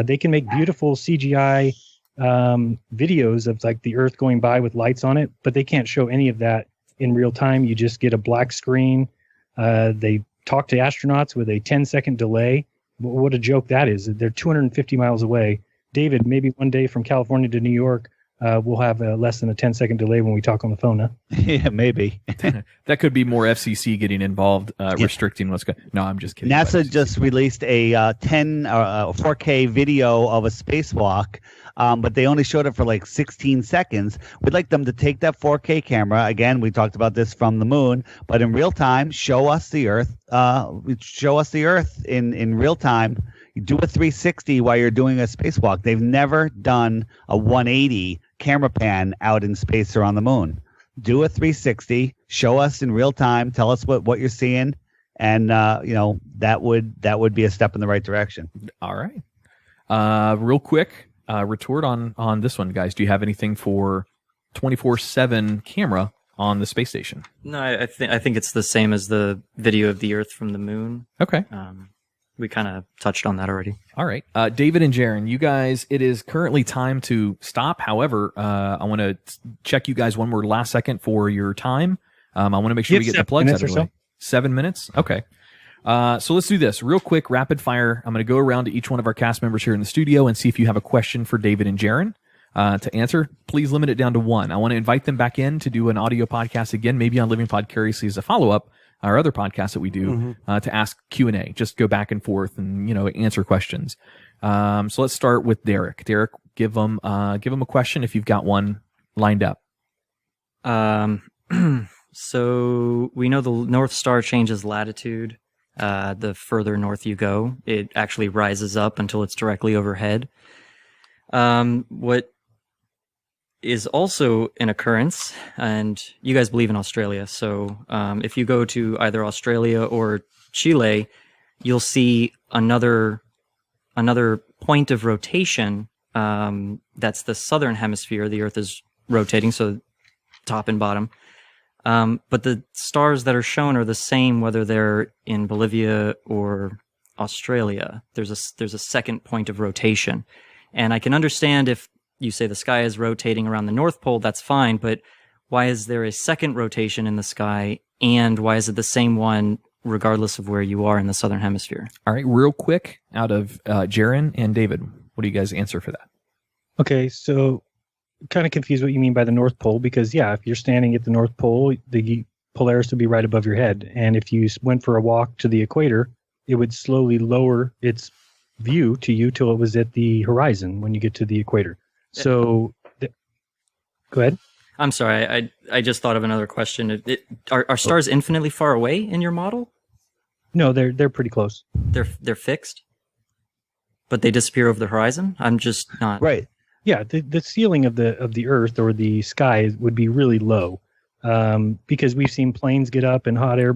they can make beautiful CGI videos of like the Earth going by with lights on it, but they can't show any of that in real time. You just get a black screen. They talk to astronauts with a 10-second delay. What a joke that is. They're 250 miles away. David, maybe one day from California to New York, we'll have less than a 10-second delay when we talk on the phone, huh? Yeah, maybe. That could be more FCC getting involved, restricting what's going. No, I'm just kidding. NASA just released a 4K video of a spacewalk, but they only showed it for like 16 seconds. We'd like them to take that 4K camera. Again, we talked about this from the moon, but in real time, show us the Earth. Show us the Earth in real time. do a 360 while you're doing a spacewalk. They've never done a 180 camera pan out in space or on the moon. Do a 360, show us in real time, tell us what you're seeing, and that would be a step in the right direction. All right. Real quick, retort on this one, guys. Do you have anything for 24/7 camera on the space station? No, I think it's the same as the video of the Earth from the moon. Okay. We kind of touched on that already. All right. David and Jeran, you guys, it is currently time to stop. However, I want to check you guys one more last second for your time. I want to make sure we get the plugs out of the way. 7 minutes? Okay. So let's do this real quick, rapid fire. I'm going to go around to each one of our cast members here in the studio and see if you have a question for David and Jeran to answer. Please limit it down to one. I want to invite them back in to do an audio podcast again, maybe on Living Podcariously as a follow-up, our other podcast that we do, to ask Q&A. Just go back and forth and, answer questions. So let's start with Derek. Derek, give him a question if you've got one lined up. So we know the North Star changes latitude. The further north you go, it actually rises up until it's directly overhead. What is also an occurrence, and you guys believe in Australia, so if you go to either Australia or Chile, you'll see another point of rotation. That's the southern hemisphere. The Earth is rotating, so top and bottom. But the stars that are shown are the same whether they're in Bolivia or Australia. There's a second point of rotation. And I can understand if you say the sky is rotating around the North Pole, that's fine, but why is there a second rotation in the sky, and why is it the same one regardless of where you are in the southern hemisphere? All right, real quick, out of Jeran and David, what do you guys answer for that? Okay, so kind of confused what you mean by the North Pole, because if you're standing at the North Pole, the Polaris would be right above your head, and if you went for a walk to the equator, it would slowly lower its view to you till it was at the horizon when you get to the equator. So go ahead. I'm sorry, I just thought of another question. Are stars infinitely far away in your model? No, they're pretty close. They're fixed, but they disappear over the horizon. I'm just not right. Yeah, the ceiling of the Earth or the sky would be really low, because we've seen planes get up in hot air,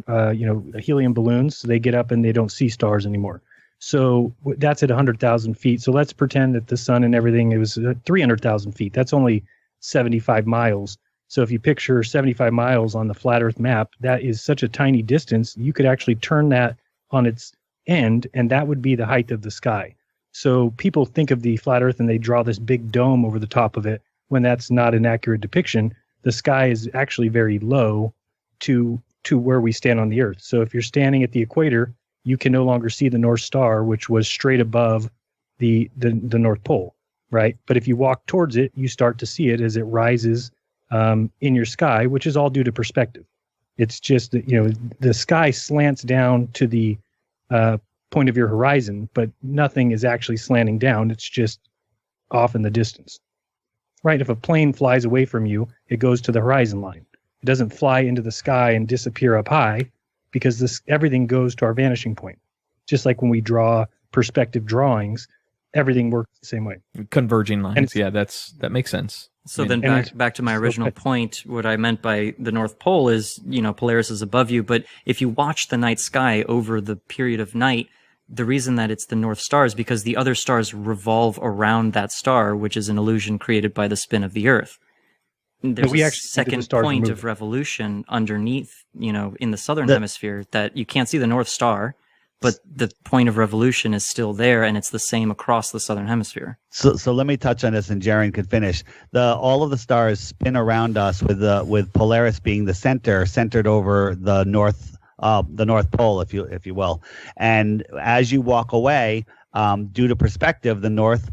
helium balloons. So they get up and they don't see stars anymore. So that's at 100,000 feet. So let's pretend that the sun and everything, it was 300,000 feet. That's only 75 miles. So if you picture 75 miles on the flat Earth map, that is such a tiny distance. You could actually turn that on its end, and that would be the height of the sky. So people think of the flat Earth and they draw this big dome over the top of it, when that's not an accurate depiction. The sky is actually very low to where we stand on the Earth. So if you're standing at the equator, you can no longer see the North Star, which was straight above the North Pole, right? But if you walk towards it, you start to see it as it rises in your sky, which is all due to perspective. It's just that, the sky slants down to the point of your horizon, but nothing is actually slanting down. It's just off in the distance, right? If a plane flies away from you, it goes to the horizon line. It doesn't fly into the sky and disappear up high, because everything goes to our vanishing point. Just like when we draw perspective drawings, everything works the same way. Converging lines. Yeah, that makes sense. So then back to my original point, what I meant by the North Pole is, Polaris is above you, but if you watch the night sky over the period of night, the reason that it's the North Star is because the other stars revolve around that star, which is an illusion created by the spin of the Earth. There's a second point of revolution underneath, in the southern hemisphere, that you can't see the North Star, but the point of revolution is still there, and it's the same across the southern hemisphere. So let me touch on this, and Jeran could finish. All of the stars spin around us with Polaris being the centered over the North Pole, if you will. And as you walk away, due to perspective, the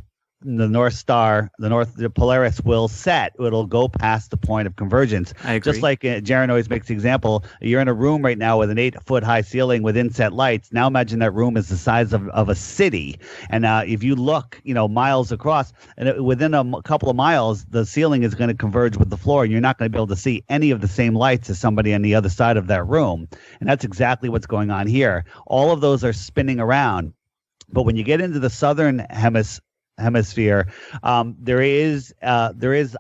Polaris will set. It'll go past the point of convergence. I agree. Just like Jeran always makes the example, you're in a room right now with an 8-foot high ceiling with inset lights. Now imagine that room is the size of a city. And if you look, miles across, and within a couple of miles, the ceiling is going to converge with the floor, and you're not going to be able to see any of the same lights as somebody on the other side of that room. And that's exactly what's going on here. All of those are spinning around. But when you get into the southern hemisphere, there is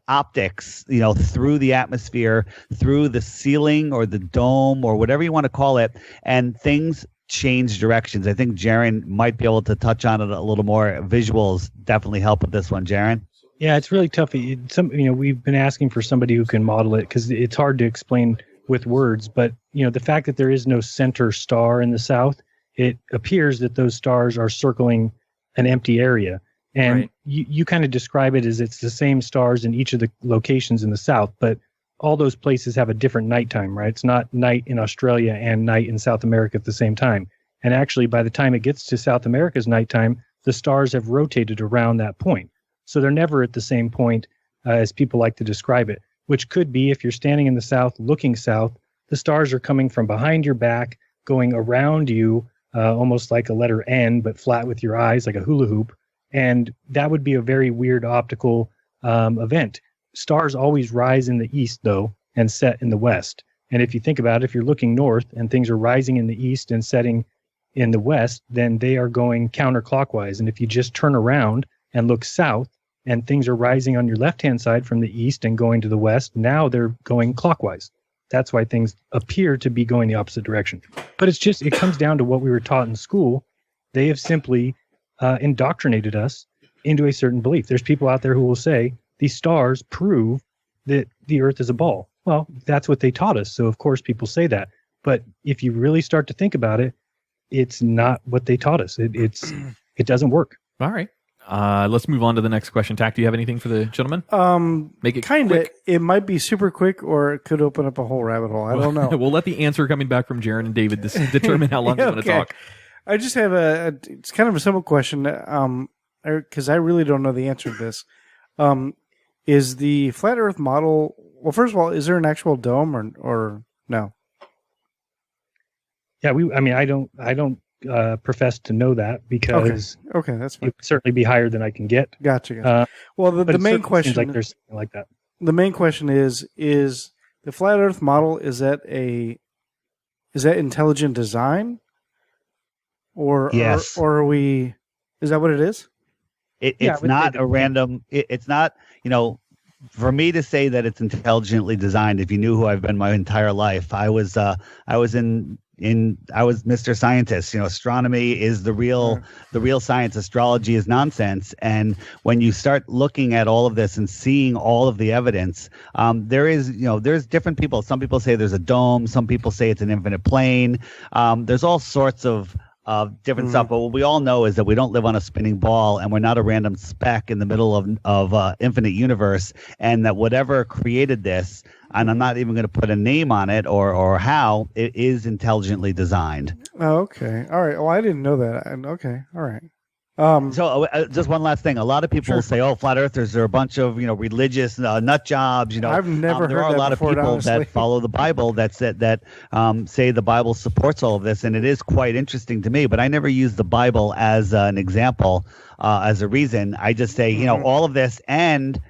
optics, through the atmosphere, through the ceiling or the dome or whatever you want to call it, and things change directions. I think Jeran might be able to touch on it a little more. Visuals definitely help with this one, Jeran. Yeah, it's really tough. We've been asking for somebody who can model it because it's hard to explain with words. But the fact that there is no center star in the south, it appears that those stars are circling an empty area. And Right. you kind of describe it as it's the same stars in each of the locations in the south, but all those places have a different nighttime, right? It's not night in Australia and night in South America at the same time. And actually, by the time it gets to South America's nighttime, the stars have rotated around that point. So they're never at the same point as people like to describe it, which could be if you're standing in the south, looking south, the stars are coming from behind your back, going around you, almost like a letter N, but flat with your eyes, like a hula hoop. And that would be a very weird optical event. Stars always rise in the east, though, and set in the west. And if you think about it, if you're looking north and things are rising in the east and setting in the west, then they are going counterclockwise. And if you just turn around and look south and things are rising on your left-hand side from the east and going to the west, now they're going clockwise. That's why things appear to be going the opposite direction. But it comes down to what we were taught in school. They have simply indoctrinated us into a certain belief. There's people out there who will say, these stars prove that the earth is a ball. Well, that's what they taught us. So of course people say that. But if you really start to think about it, it's not what they taught us. It doesn't work. All right. Let's move on to the next question. Tack, do you have anything for the gentleman? Make it kind of. quick. It might be super quick, or it could open up a whole rabbit hole. I don't know. We'll let the answer coming back from Jeran and David determine how long you want to talk. I just have it's kind of a simple question, because I really don't know the answer to this. Is the flat Earth model? Well, first of all, is there an actual dome or no? Yeah, I don't profess to know that because okay, that's fine. it would certainly be higher than I can get. Gotcha. Well, the main question, seems like there's something like that. The main question is the flat Earth model, is that intelligent design, or Yes. or are we? Is that what it is? It's not a random. It's not. For me to say that it's intelligently designed, if you knew who I've been my entire life, I was Mr. Scientist. Astronomy is the real science. Astrology is nonsense. And when you start looking at all of this and seeing all of the evidence, there's different people. Some people say there's a dome. Some people say it's an infinite plane. There's all sorts of different stuff, but what we all know is that we don't live on a spinning ball, and we're not a random speck in the middle of infinite universe, and that whatever created this, and I'm not even going to put a name on it or how, it is intelligently designed. Oh, okay. All right. Well, I didn't know that. Okay. All right. So just one last thing. A lot of people say, "Oh, flat earthers are a bunch of religious nut jobs." I've never there heard are that a lot before, of people honestly. that follow the Bible that say the Bible supports all of this, and it is quite interesting to me. But I never use the Bible as an example, as a reason. I just say, all of this, and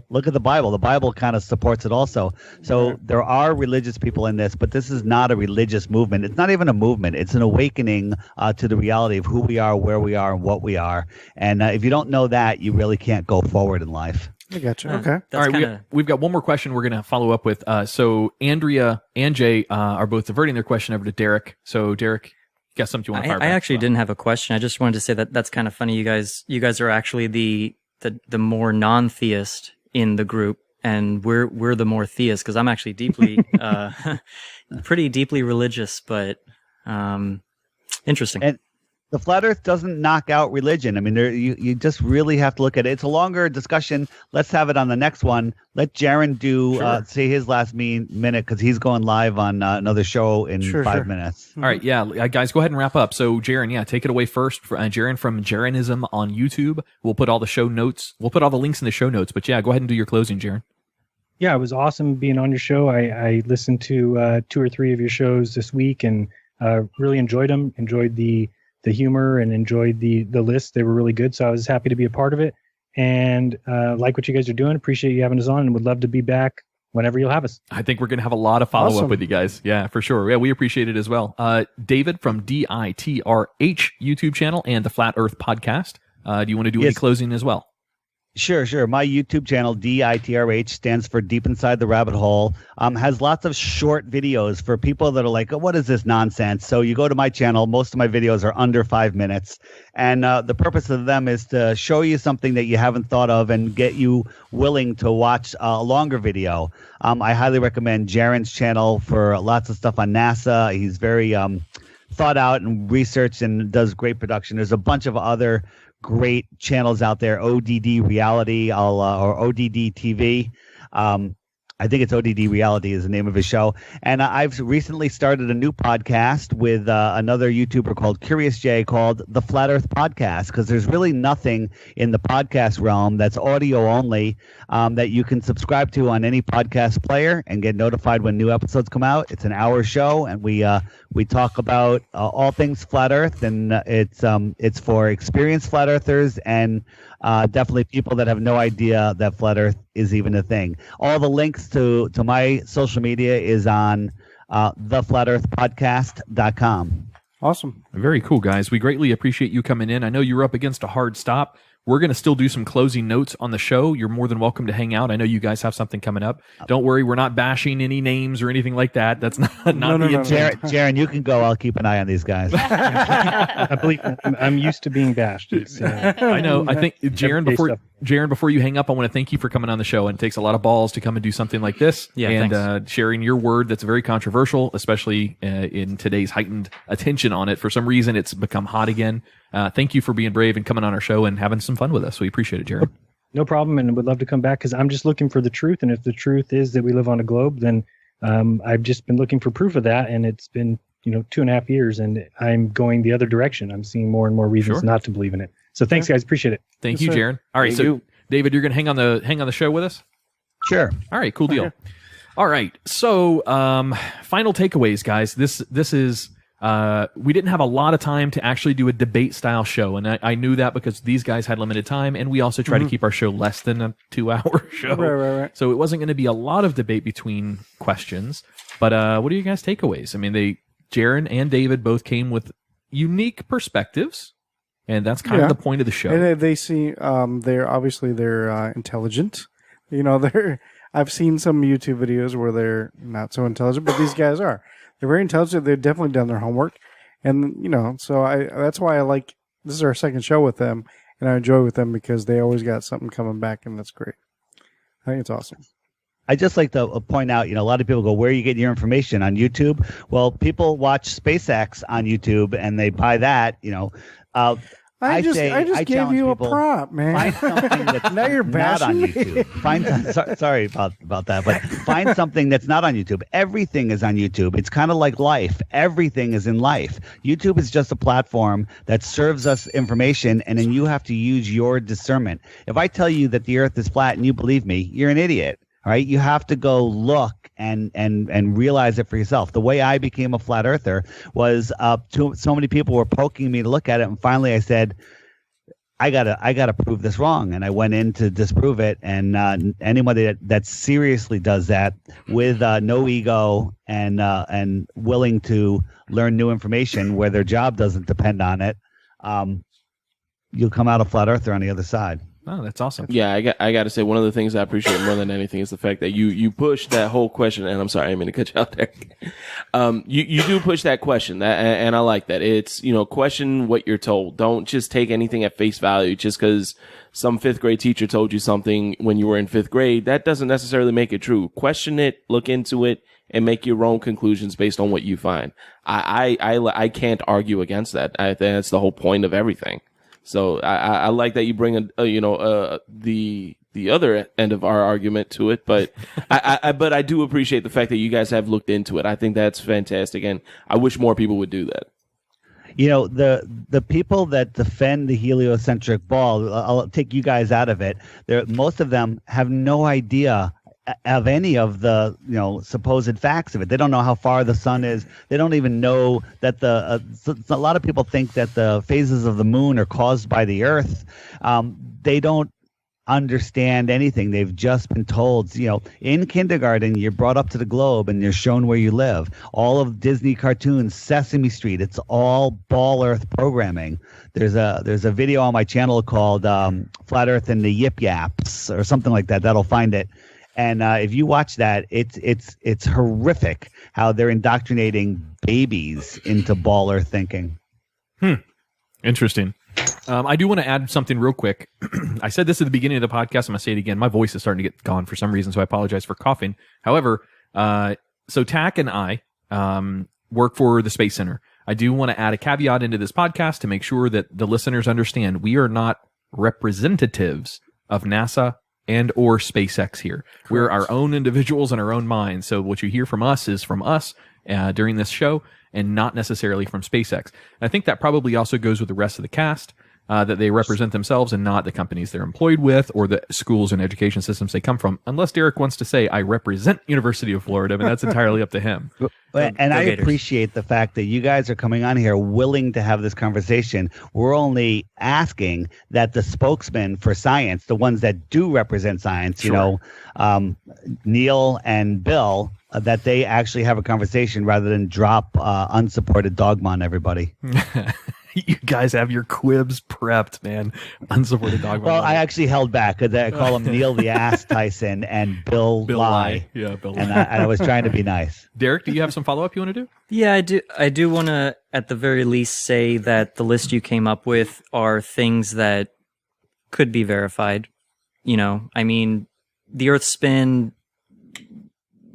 look at the Bible. The Bible kind of supports it also. So there are religious people in this, but this is not a religious movement. It's not even a movement. It's an awakening to the reality of who we are, where we are, and what we are. And if you don't know that, you really can't go forward in life. I gotcha. Okay. All right, we've got one more question we're going to follow up with. So Andrea and Jay are both diverting their question over to Derek. So Derek, you got something you want to fire back? I actually didn't have a question. I just wanted to say that's kind of funny. You guys are actually the more non-theist in the group, and we're the more theist, because I'm actually deeply, pretty deeply religious, but interesting. And the flat Earth doesn't knock out religion. I mean, you just really have to look at it. It's a longer discussion. Let's have it on the next one. Let Jeran say his last minute, because he's going live on another show in 5 minutes. All right, guys, go ahead and wrap up. So Jeran, take it away first. Jeran from Jeranism on YouTube. We'll put all the show notes. We'll put all the links in the show notes. But go ahead and do your closing, Jeran. Yeah, it was awesome being on your show. I listened to 2 or 3 of your shows this week and really enjoyed them. Enjoyed the humor and enjoyed the lists. They were really good, so I was happy to be a part of it. And like what you guys are doing. Appreciate you having us on, and would love to be back whenever you'll have us. I think we're going to have a lot of follow-up Awesome. with you guys. Yeah, for sure. Yeah, we appreciate it as well. David from DITRH YouTube channel and the Flat Earth Podcast. Do you want to do any Yes. closing as well? Sure. My YouTube channel, DITRH, stands for Deep Inside the Rabbit Hole, has lots of short videos for people that are like, oh, what is this nonsense? So you go to my channel. Most of my videos are under 5 minutes. And the purpose of them is to show you something that you haven't thought of and get you willing to watch a longer video. I highly recommend Jeran's channel for lots of stuff on NASA. He's very thought out and researched and does great production. There's a bunch of other great channels out there, ODD Reality or ODD TV. I think it's ODD Reality is the name of his show. And I've recently started a new podcast with another YouTuber called Curious Jay called the Flat Earth Podcast, because there's really nothing in the podcast realm that's audio only that you can subscribe to on any podcast player and get notified when new episodes come out. It's an hour show, and we talk about all things Flat Earth, and it's for experienced Flat Earthers and definitely people that have no idea that Flat Earth is even a thing. All the links to my social media is on theflatearthpodcast.com. Awesome. Very cool, guys. We greatly appreciate you coming in. I know you're up against a hard stop. We're going to still do some closing notes on the show. You're more than welcome to hang out. I know you guys have something coming up. Don't worry, we're not bashing any names or anything like that. That's not the intent. Jaron, you can go. I'll keep an eye on these guys. I believe I'm used to being bashed. I know. I think Jeran, before you hang up, I want to thank you for coming on the show. And it takes a lot of balls to come and do something like this. Yeah, and sharing your word that's very controversial, especially in today's heightened attention on it. For some reason, it's become hot again. Thank you for being brave and coming on our show and having some fun with us. We appreciate it, Jeran. No problem, and would love to come back because I'm just looking for the truth. And if the truth is that we live on a globe, then I've just been looking for proof of that, and it's been 2.5 years, and I'm going the other direction. I'm seeing more and more reasons not to believe in it. So thanks, guys. Appreciate it. Thank you, Jeran. All right, David, you're going to hang on the show with us? Sure. All right, cool deal. All right, so final takeaways, guys. This is. We didn't have a lot of time to actually do a debate style show, and I knew that because these guys had limited time, and we also try to keep our show less than a 2-hour show. Right. So it wasn't going to be a lot of debate between questions. But what are you guys' takeaways? I mean, Jeran and David both came with unique perspectives, and that's kind of the point of the show. And they see they're intelligent. I've seen some YouTube videos where they're not so intelligent, but these guys are. They're very intelligent. They've definitely done their homework. And, so that's why I like, this is our second show with them, and I enjoy with them because they always got something coming back, and that's great. I think it's awesome. I just like to point out, a lot of people go, where are you getting your information? On YouTube? Well, people watch SpaceX on YouTube, and they buy that, I just gave you a people, prop, man. Find something that's now you're not on YouTube. Sorry about that, but find something that's not on YouTube. Everything is on YouTube. It's kind of like life. Everything is in life. YouTube is just a platform that serves us information, and then you have to use your discernment. If I tell you that the Earth is flat and you believe me, you're an idiot. All right, you have to go look and realize it for yourself. The way I became a flat earther was so many people were poking me to look at it, and finally I said, I gotta prove this wrong, and I went in to disprove it. And anybody that seriously does that with no ego and willing to learn new information where their job doesn't depend on it, you'll come out a flat earther on the other side. Oh, that's awesome. Yeah, I got to say, one of the things I appreciate more than anything is the fact that you push that whole question, and I'm sorry, I didn't mean to cut you out there. You do push that question, and I like that. It's, question what you're told. Don't just take anything at face value just because some fifth grade teacher told you something when you were in fifth grade. That doesn't necessarily make it true. Question it, look into it, and make your own conclusions based on what you find. I can't argue against that. I think that's the whole point of everything. So I like that you bring the other end of our argument to it, but I do appreciate the fact that you guys have looked into it. I think that's fantastic, and I wish more people would do that. The people that defend the heliocentric ball, I'll take you guys out of it. Most of them have no idea of any of the supposed facts of it. They don't know how far the sun is. They don't even know that a lot of people think that the phases of the moon are caused by the Earth. They don't understand anything. They've just been told, in kindergarten, you're brought up to the globe and you're shown where you live. All of Disney cartoons, Sesame Street, it's all Ball Earth programming. There's a video on my channel called Flat Earth and the Yip Yaps or something like that. That'll find it. And if you watch that, it's horrific how they're indoctrinating babies into Ball Earth thinking. Interesting. I do want to add something real quick. I said this at the beginning of the podcast. I'm going to say it again. My voice is starting to get gone for some reason, so I apologize for coughing. However, so Tack and I work for the Space Center. I do want to add a caveat into this podcast to make sure that the listeners understand we are not representatives of NASA and or SpaceX here. Correct. We're our own individuals in our own minds. So what you hear from us is from us during this show and not necessarily from SpaceX. And I think that probably also goes with the rest of the cast, that they represent themselves and not the companies they're employed with or the schools and education systems they come from. Unless Derek wants to say, I represent University of Florida, but that's entirely up to him. And I appreciate the fact that you guys are coming on here willing to have this conversation. We're only asking that the spokesmen for science, the ones that do represent science, Neil and Bill, that they actually have a conversation rather than drop unsupported dogma on everybody. You guys have your quibs prepped, man. Unsupported dogma. Well, I actually held back. I call him Neil the Ass Tyson and Bill Lie. Yeah, Bill and Lie. I was trying to be nice. Derek, do you have some follow-up you want to do? Yeah, I do want to, at the very least, say that the list you came up with are things that could be verified. I mean, the Earth spin,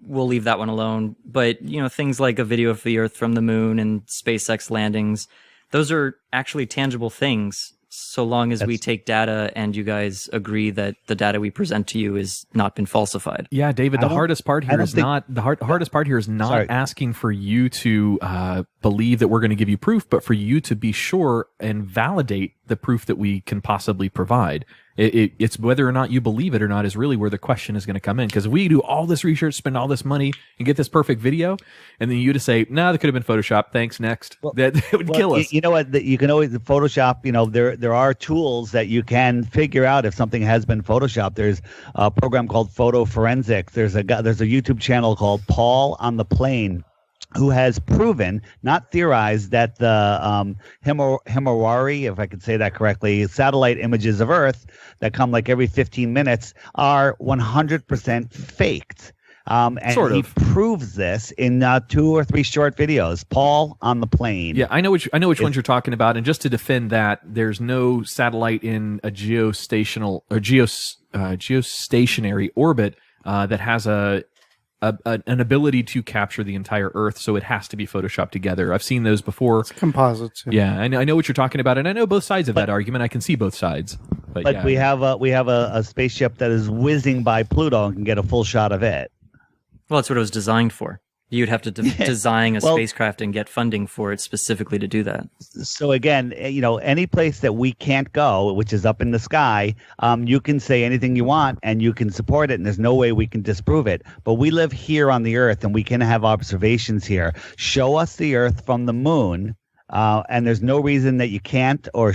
we'll leave that one alone. But, things like a video of the Earth from the moon and SpaceX landings, those are actually tangible things, so long as we take data and you guys agree that the data we present to you has not been falsified. Yeah, David, the hardest part here is not asking for you to believe that we're going to give you proof, but for you to be sure and validate the proof that we can possibly provide. It's whether or not you believe it or not is really where the question is going to come in. Because if we do all this research, spend all this money, and get this perfect video, and then you to say, "No, that could have been Photoshop. Thanks, next." That would kill us. You know what? You can always Photoshop. There are tools that you can figure out if something has been Photoshopped. There's a program called Photo Forensics. There's a YouTube channel called Paul on the Plane, who has proven, not theorized, that the Himawari, if I could say that correctly, satellite images of Earth that come like every 15 minutes are 100% faked. And he proves this in 2 or 3 short videos. Paul on the Plane. Yeah, I know which ones you're talking about. And just to defend that, there's no satellite in a geostationary orbit that has an ability to capture the entire Earth, so it has to be photoshopped together. I've seen those before. It's composites. Yeah, I know what you're talking about, and I know both sides of that argument. I can see both sides. But yeah. we have a spaceship that is whizzing by Pluto and can get a full shot of it. Well, that's what it was designed for. You'd have to design a spacecraft and get funding for it specifically to do that. So again, any place that we can't go, which is up in the sky, you can say anything you want and you can support it, and there's no way we can disprove it. But we live here on the Earth, and we can have observations here. Show us the Earth from the moon, and there's no reason that you can't or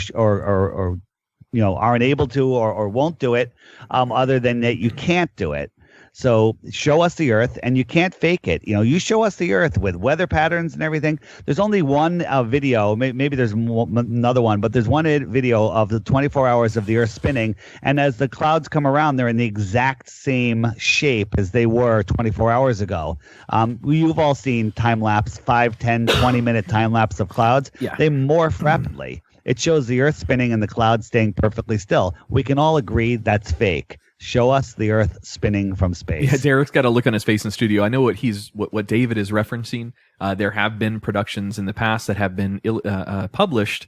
aren't able to or won't do it, other than that you can't do it. So show us the Earth, and you can't fake it. You show us the Earth with weather patterns and everything. There's only one video, maybe there's another one, but there's one video of the 24 hours of the Earth spinning, and as the clouds come around, they're in the exact same shape as they were 24 hours ago. You've all seen time-lapse, 5, 10, 20-minute time-lapse of clouds. Yeah. They morph rapidly. It shows the Earth spinning and the clouds staying perfectly still. We can all agree that's fake. Show us the Earth spinning from space. Yeah, Derek's got a look on his face in the studio. I know what David is referencing. There have been productions in the past that have been published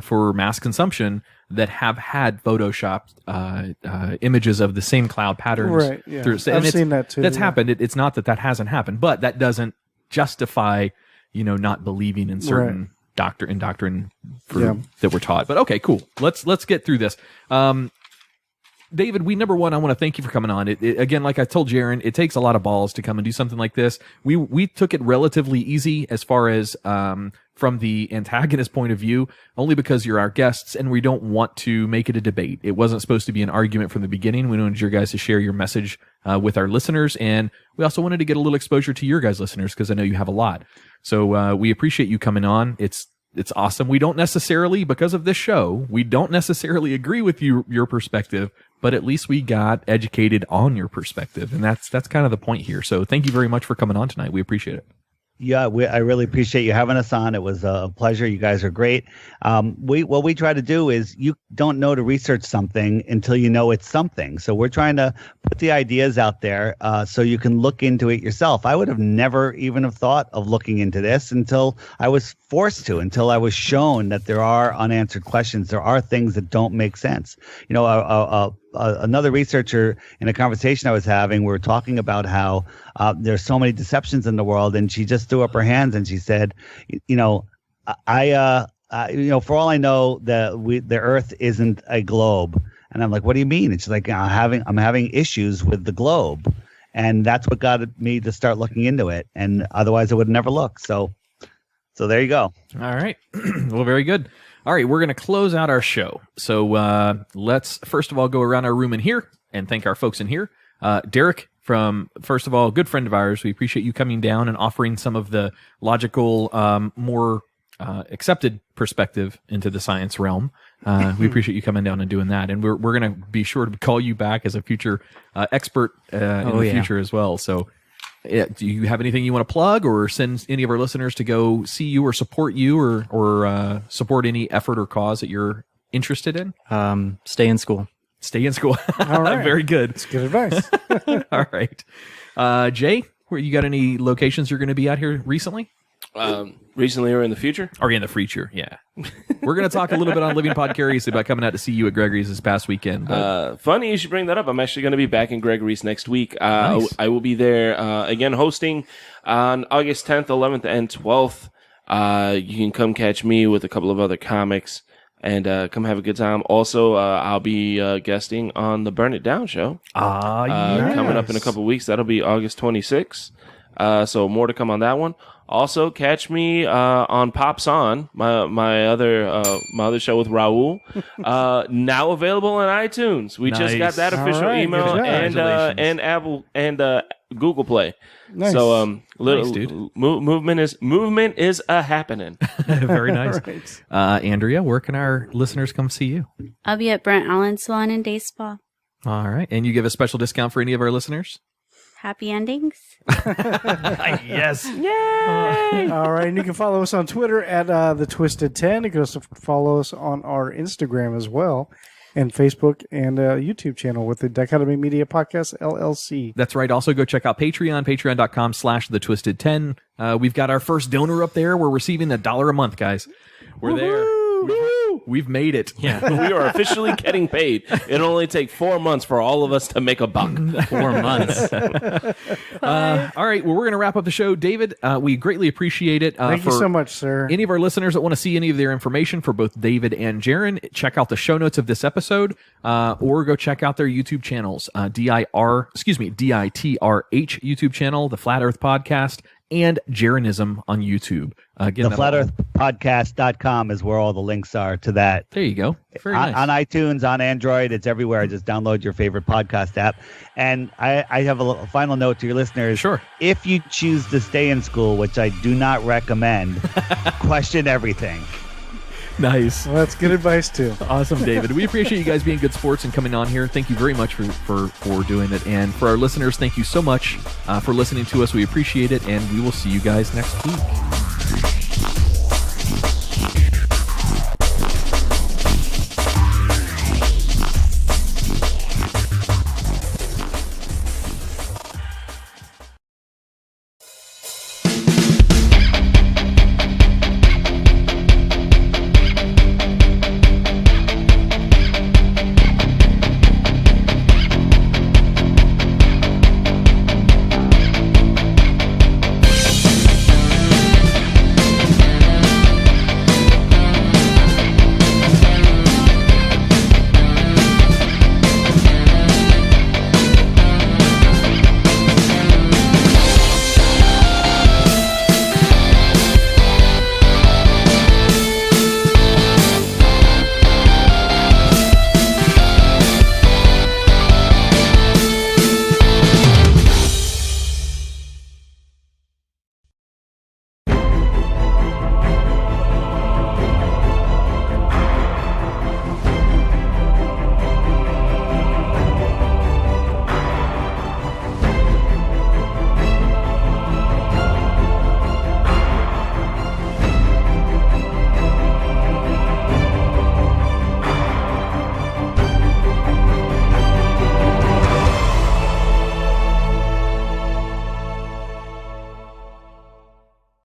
for mass consumption that have had photoshopped images of the same cloud patterns. Right. Yeah. I've seen that too. That's happened. It's not that hasn't happened, but that doesn't justify, not believing in certain doctrine that we're taught. But okay, cool. Let's get through this. David, number one, I want to thank you for coming on. Again, like I told Jeran, it takes a lot of balls to come and do something like this. We took it relatively easy as far as from the antagonist point of view, only because you're our guests and we don't want to make it a debate. It wasn't supposed to be an argument from the beginning. We wanted your guys to share your message with our listeners, and we also wanted to get a little exposure to your guys' listeners because I know you have a lot. So we appreciate you coming on. It's awesome. We don't necessarily, because of this show, we don't necessarily agree with your perspective, but at least we got educated on your perspective, and that's kind of the point here. So thank you very much for coming on tonight. We appreciate it. Yeah, I really appreciate you having us on. It was a pleasure. You guys are great. What we try to do is you don't know to research something until you know it's something. So we're trying to put the ideas out there so you can look into it yourself. I would have never even have thought of looking into this until I was forced to, until I was shown that there are unanswered questions. There are things that don't make sense. You know, another researcher in a conversation I was having, we were talking about how there's so many deceptions in the world, and she just threw up her hands and she said, you know, for all I know, the Earth isn't a globe. And I'm like, what do you mean? And she's like, I'm having issues with the globe, and that's what got me to start looking into it. And otherwise, I would never look. So there you go. All right. Well, very good. All right, we're going to close out our show. So let's first of all go around our room in here and thank our folks in here. Derek, first of all, a good friend of ours. We appreciate you coming down and offering some of the logical, more accepted perspective into the science realm. We appreciate you coming down and doing that. And we're going to be sure to call you back as a future expert in the future as well. So do you have anything you want to plug or send any of our listeners to go see you or support you or support any effort or cause that you're interested in? Stay in school. Stay in school. All right. Very good. That's good advice. All right. Jay, where you got any locations you're going to be out here recently? Recently or in the future? Or in the future, yeah. We're going to talk a little bit on Living Podcaries about coming out to see you at Gregory's this past weekend. Funny you should bring that up. I'm actually going to be back in Gregory's next week. Nice. I will be there again hosting on August 10th, 11th, and 12th. You can come catch me with a couple of other comics and come have a good time. Also, I'll be guesting on the Burn It Down show. Yes. Coming up in a couple of weeks. That'll be August 26th. So more to come on that one. Also, catch me on Pops On, my other show with Raul. Now available on iTunes. We just got that official email and Apple and Google Play. Nice. So Nice, dude. movement is a happening. Very nice. Right. Andrea, where can our listeners come see you? I'll be at Brent Allen Salon in Day Spa. All right. And you give a special discount for any of our listeners? Happy endings. Yes. Yay! All right, and you can follow us on Twitter at the Twisted 10. You can also follow us on our Instagram as well, and Facebook and YouTube channel with the Dichotomy Media Podcast LLC. That's right. Also, go check out Patreon, patreon.com/thetwisted10. We've got our first donor up there. We're receiving $1 a month, guys. We're there. We've made it. Yeah. We are officially getting paid. It'll only take 4 months for all of us to make a buck. 4 months. All right. Well, we're going to wrap up the show. David, we greatly appreciate it. Thank you so much, sir. Any of our listeners that want to see any of their information for both David and Jeran, check out the show notes of this episode, or go check out their YouTube channels, DITRH YouTube channel, the Flat Earth Podcast, and Jeranism on YouTube. Again, The FlatEarthPodcast.com is where all the links are to that. There you go. Very nice. On iTunes, on Android, it's everywhere. Just download your favorite podcast app. And I have a final note to your listeners. Sure. If you choose to stay in school, which I do not recommend, question everything. Nice. Well, that's good advice, too. Awesome, David. We appreciate you guys being good sports and coming on here. Thank you very much for doing it. And for our listeners, thank you so much for listening to us. We appreciate it, and we will see you guys next week.